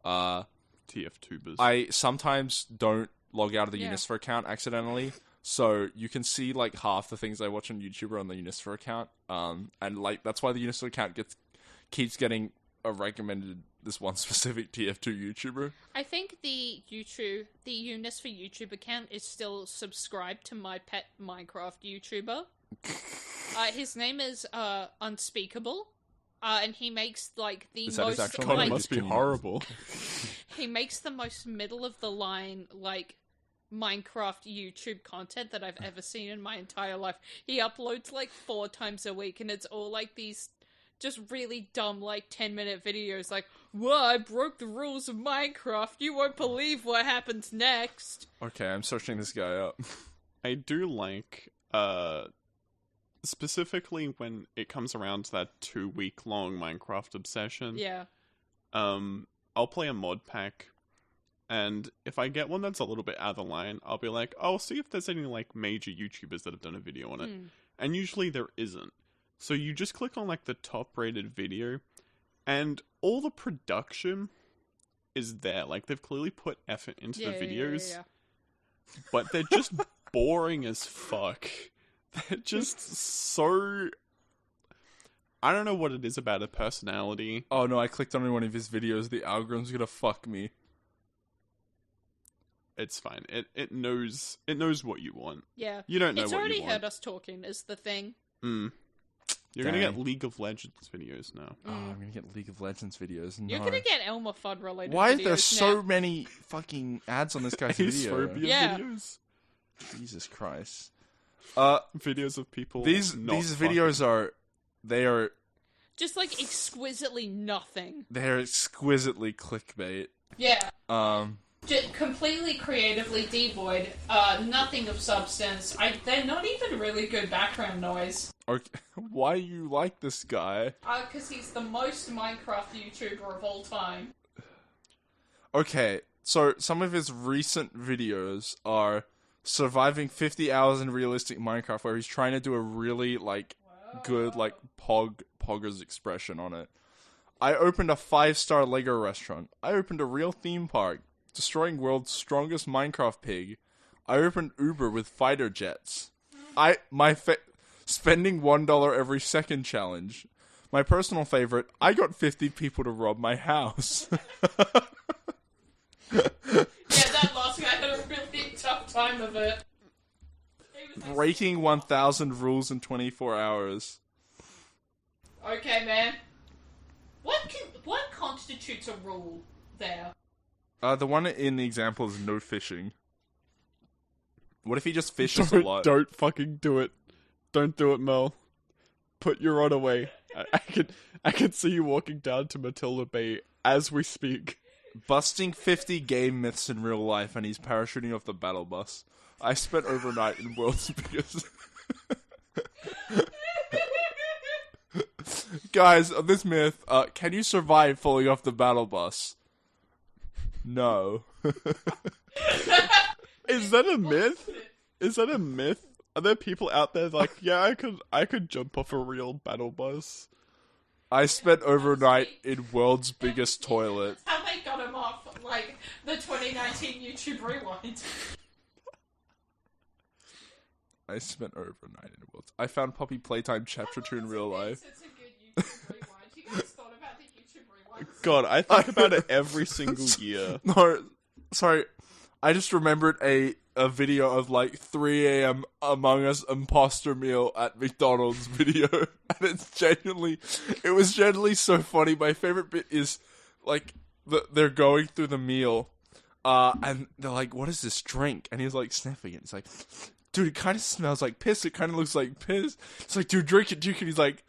TF2bers. I sometimes don't log out of the UniSFA account accidentally. So you can see like half the things I watch on YouTube are on the UniSFA account, and like that's why the UniSFA account keeps getting recommended this one specific TF2 YouTuber. I think the UniSFA YouTube account is still subscribed to my pet Minecraft YouTuber. His name is Unspeakable. and he makes like the Is that his most actual God, name? it like must be Opinion. horrible. he makes the most middle of the line like Minecraft YouTube content that I've ever seen in my entire life. He uploads like 4 times a week, and it's all like these just really dumb like 10-minute videos like, "Whoa, I broke the rules of Minecraft. You won't believe what happens next." Okay, I'm searching this guy up. I do like, specifically when it comes around to that 2-week-long Minecraft obsession. Yeah. I'll play a mod pack, and if I get one that's a little bit out of the line, I'll be like, I'll see if there's any like major YouTubers that have done a video on it. And usually there isn't. So you just click on like the top rated video, and all the production is there. Like they've clearly put effort into the videos, Yeah. but they're just boring as fuck. They're just so... I don't know what it is about a personality. Oh no, I clicked on one of his videos. The algorithm's gonna fuck me. It's fine. It knows what you want. Yeah. You don't know It's what already you want. heard us talking, is the thing. You're gonna Dang. get League of Legends videos now. Oh, I'm gonna get League of Legends videos. No. You're gonna get Elmer Fudd related Why is videos there so now. many fucking ads on this guy's video? Acephobia Yeah. videos. Jesus Christ. Videos of people. These not videos are Just like exquisitely nothing. they're exquisitely clickbait. Yeah. Um, Just completely creatively devoid, nothing of substance. They're not even really good background noise. okay, why you like this guy? Because he's the most Minecraft YouTuber of all time. Okay, so some of his recent videos are surviving 50 hours in realistic Minecraft, where he's trying to do a really like good like poggers expression on it. I opened a 5-star Lego restaurant. I opened a real theme park, destroying world's strongest Minecraft pig. I opened Uber with fighter jets. Spending $1 every second challenge. My personal favorite, I got 50 people to rob my house. Yeah, that last guy had a really tough time of it. He was like, Breaking 1,000 rules in 24 hours. okay, man. What constitutes a rule there? The one in the example is no fishing. What if he just fishes a lot? Don't fucking do it. Don't do it, Mel. Put your rod away. I can see you walking down to Matilda Bay as we speak. Busting 50 game myths in real life, and he's parachuting off the battle bus. I spent overnight in world's biggest... Guys, on this myth, can you survive falling off the battle bus? No. Is that a myth? Is that a myth? Are there people out there like, yeah, I could jump off a real battle bus? I spent overnight in world's biggest toilet. How they got him off, like, the 2019 YouTube Rewind. I spent overnight in world's... I found Puppy Playtime Chapter 2 in real life. It's a good YouTube Rewind. You guys thought about the YouTube Rewind? God, I think about it every single year. No, sorry. I just remembered a video of like 3 a.m. Among Us imposter meal at McDonald's video, and it was genuinely so funny. My favorite bit is like they're going through the meal, and they're like, "What is this drink?" And he's like sniffing it. He's like, "Dude, it kind of smells like piss. It kind of looks like piss." It's like, "Dude, drink it." He's like,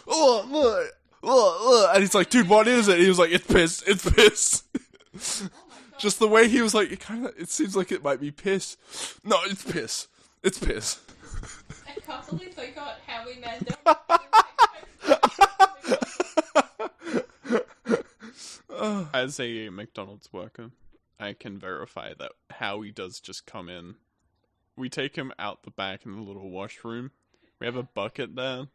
"Oh, look, look," and he's like, "Dude, what is it?" He was like, "It's piss. It's piss." Just the way he was like, it seems like it might be piss. No, it's piss. It's piss. I can't believe they got Howie Mandel. As a McDonald's worker, I can verify that Howie does just come in. We take him out the back in the little washroom. We have a bucket there.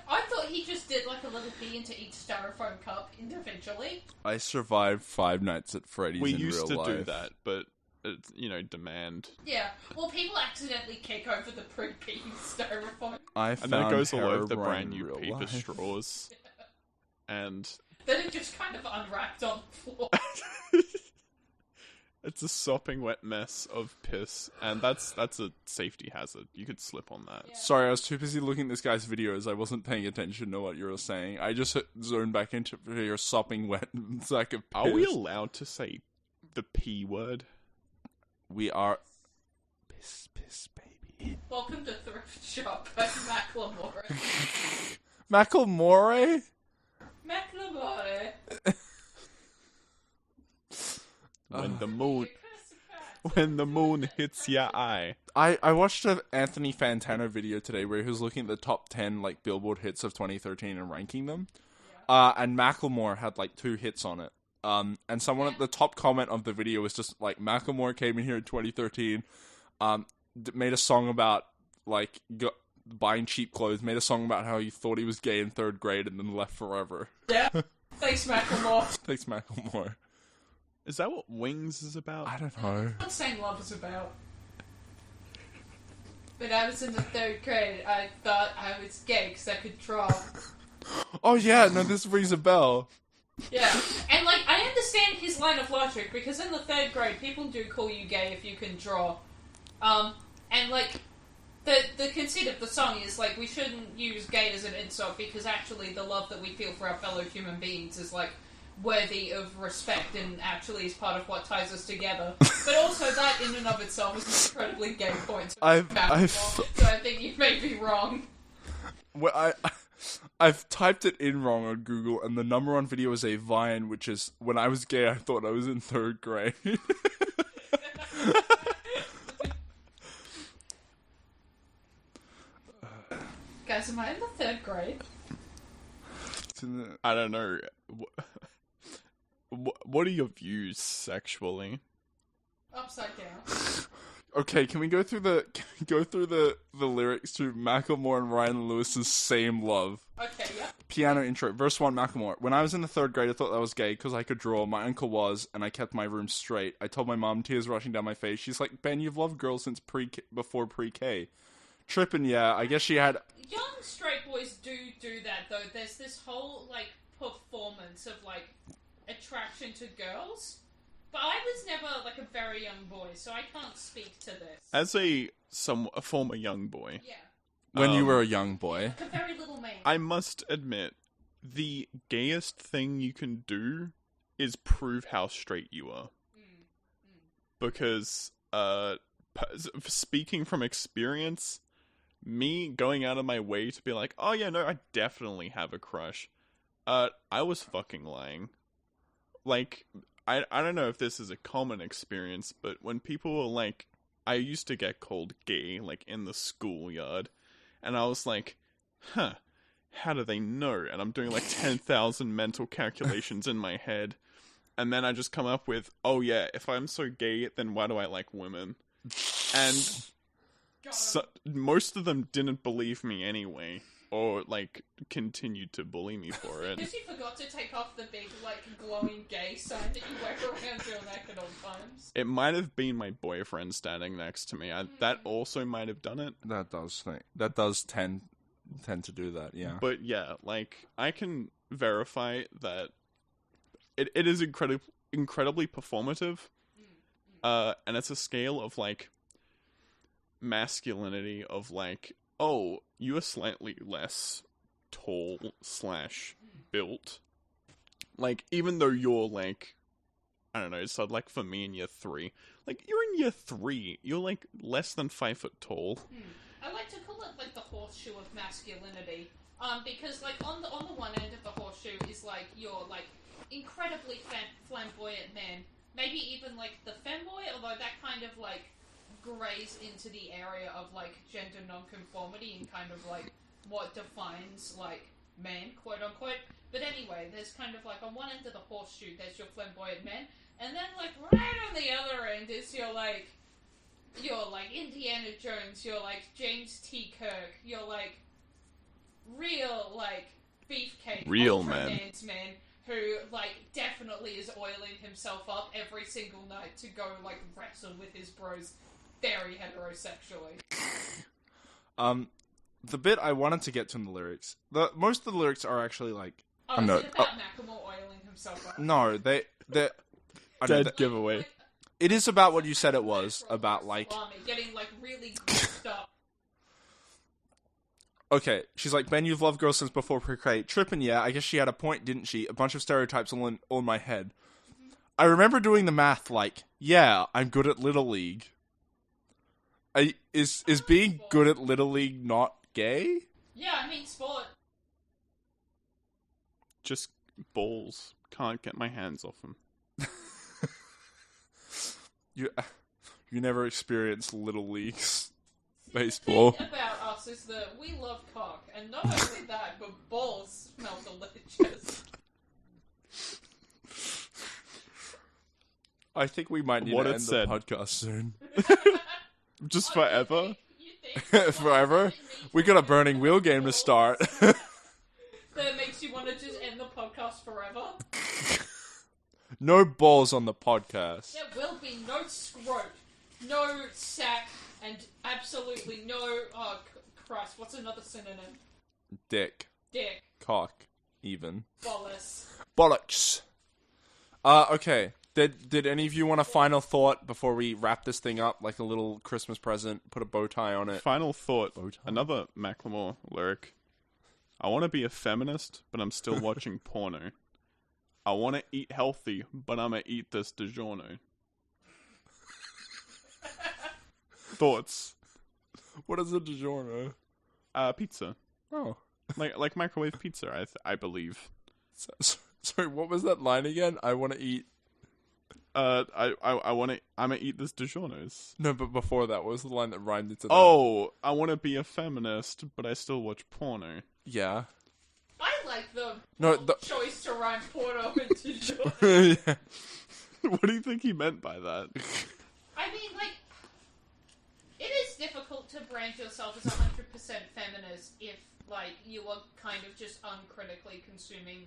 I thought he just did like a little pee into each styrofoam cup individually. I survived 5 nights at Freddy's We in real used to life. do that, but it's, demand. Yeah, well, people accidentally kick over the pre-pee styrofoam. I found And then it goes all over the Herobrine brand in new real paper life. straws. And Then it just kind of unwrapped on the floor. It's a sopping wet mess of piss, and that's a safety hazard. You could slip on that. Yeah. Sorry, I was too busy looking at this guy's videos. I wasn't paying attention to what you were saying. I just zoned back into your sopping wet sack of piss. Are we allowed to say the P word? We are... Piss, baby. Welcome to Thrift Shop by Macklemore. Macklemore? Macklemore. When the moon hits your eye. I watched an Anthony Fantano video today where he was looking at the top 10 like Billboard hits of 2013 and ranking them. And Macklemore had like 2 hits on it. And someone at the top comment of the video was just like, Macklemore came in here in 2013, made a song about like buying cheap clothes, made a song about how he thought he was gay in 3rd grade and then left forever. Yeah. Thanks, Macklemore. Thanks, Macklemore. Is that what Wings is about? I don't know. What Same Love is about. When I was in the 3rd grade, I thought I was gay because I could draw. Oh yeah, no, this rings a bell. Yeah, and like, I understand his line of logic, because in the 3rd grade, people do call you gay if you can draw. And like, the conceit of the song is like, we shouldn't use gay as an insult, because actually the love that we feel for our fellow human beings is like, worthy of respect and actually is part of what ties us together. But also that in and of itself is an incredibly gay point. So I think you may be wrong. Well, I've typed it in wrong on Google, and the number 1 video is a Vine, which is, when I was gay, I thought I was in 3rd grade. Guys, am I in the 3rd grade? I don't know. What are your views sexually? Upside down. Okay, can we go through the lyrics to Macklemore and Ryan Lewis's Same Love? Okay, yeah. Piano intro. Verse 1, Macklemore. When I was in the 3rd grade, I thought that was gay because I could draw. My uncle was, and I kept my room straight. I told my mom, tears rushing down my face. She's like, Ben, you've loved girls since before pre-K. Trippin', yeah. I guess she had... Young straight boys do that, though. There's this whole, like, performance of, like, attraction to girls. But I was never, like, a very young boy, so I can't speak to this. As a former young boy. Yeah. When you were a young boy. Like a very little man. I must admit, the gayest thing you can do is prove how straight you are. Because, speaking from experience, me going out of my way to be like, oh yeah, no, I definitely have a crush. I was fucking lying. Like, I don't know if this is a common experience, but when people were like, I used to get called gay, like, in the schoolyard, and I was like, huh, how do they know? And I'm doing like 10,000 mental calculations in my head, and then I just come up with, oh yeah, if I'm so gay, then why do I like women? And most of them didn't believe me anyway. Or, like, continued to bully me for it. Because you forgot to take off the big, like, glowing gay sign that you wear around your neck at all times. It might have been my boyfriend standing next to me. That also might have done it. That does tend to do that, yeah. But yeah, like, I can verify that it is incredibly performative. And it's a scale of, like, masculinity of, like, oh, you are slightly less tall / built. Like, even though you're, like, I don't know, so, like, for me in year 3, like, you're in year 3, you're, like, less than 5 foot tall. I like to call it, like, the horseshoe of masculinity. Because, like, on the one end of the horseshoe is, like, your, like, incredibly flamboyant man. Maybe even, like, the femboy, although that kind of, like, grays into the area of, like, gender nonconformity and kind of, like, what defines, like, man, quote-unquote. But anyway, there's kind of, like, on one end of the horseshoe, there's your flamboyant man, and then, like, right on the other end is your, like, Indiana Jones, your, like, James T. Kirk, your, like, real, like, beefcake, real man, who, like, definitely is oiling himself up every single night to go, like, wrestle with his bros very heterosexually. The bit I wanted to get to in the lyrics, most of the lyrics are actually like... Oh, is it about Macklemore oiling himself up? No, they Dead giveaway. It is about what you said it was, about, like... Salami, getting, like, really goofed up. Okay, she's like, Ben, you've loved girls since before pre-K. Trippin', yeah, I guess she had a point, didn't she? A bunch of stereotypes all in my head. I remember doing the math, like, yeah, I'm good at Little League. Is being good at Little League not gay? Yeah, I mean sport. Just balls. Can't get my hands off them. You never experienced Little Leagues baseball. The thing about us is that we love cock, and not only that, but balls smell delicious. I think we might need What to it end said. the podcast soon. Just forever? You think Forever? We got a Burning Wheel game to start. That makes you want to just end the podcast forever? No balls on the podcast. There will be no scrote, no sack, and absolutely no... Oh, Christ, what's another synonym? Dick. Dick. Cock. Even. Bolus. Bollocks. Okay. Did any of you want a final thought before we wrap this thing up? Like a little Christmas present, put a bow tie on it. Final thought. Another Macklemore lyric. I want to be a feminist, but I'm still watching porno. I want to eat healthy, but I'm going to eat this DiGiorno. Thoughts? What is a DiGiorno? Pizza. Oh. Like microwave pizza, I believe. Sorry, what was that line again? I want to eat... I'm gonna eat this DiGiorno's. No, but before that, what was the line that rhymed into that? Oh, I want to be a feminist, but I still watch porno. Yeah. I like the choice to rhyme porno into genre. Yeah. What do you think he meant by that? I mean, like, it is difficult to brand yourself as 100% feminist if, like, you are kind of just uncritically consuming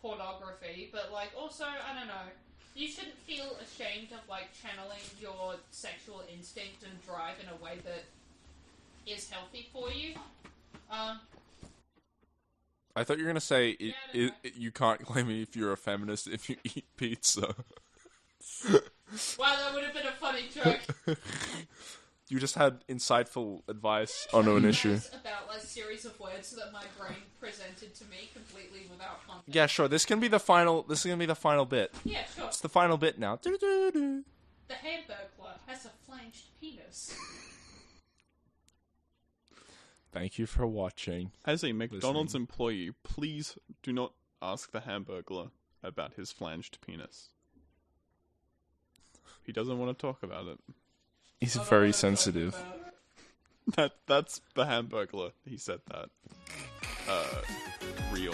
pornography, but, like, also, I don't know, you shouldn't feel ashamed of, like, channeling your sexual instinct and drive in a way that is healthy for you. I thought you were going to say Yeah, you can't claim it if you're a feminist if you eat pizza. Wow, that would have been a funny joke. You just had insightful advice on an issue. About a series of words that my brain presented to me completely without context. Yeah, sure. This is gonna be the final bit. Yeah, sure. It's the final bit now. The Hamburglar has a flanged penis. Thank you for watching. As a McDonald's employee, please do not ask the Hamburglar about his flanged penis. He doesn't want to talk about it. He's very sensitive. That's the Hamburglar. He said that. Real.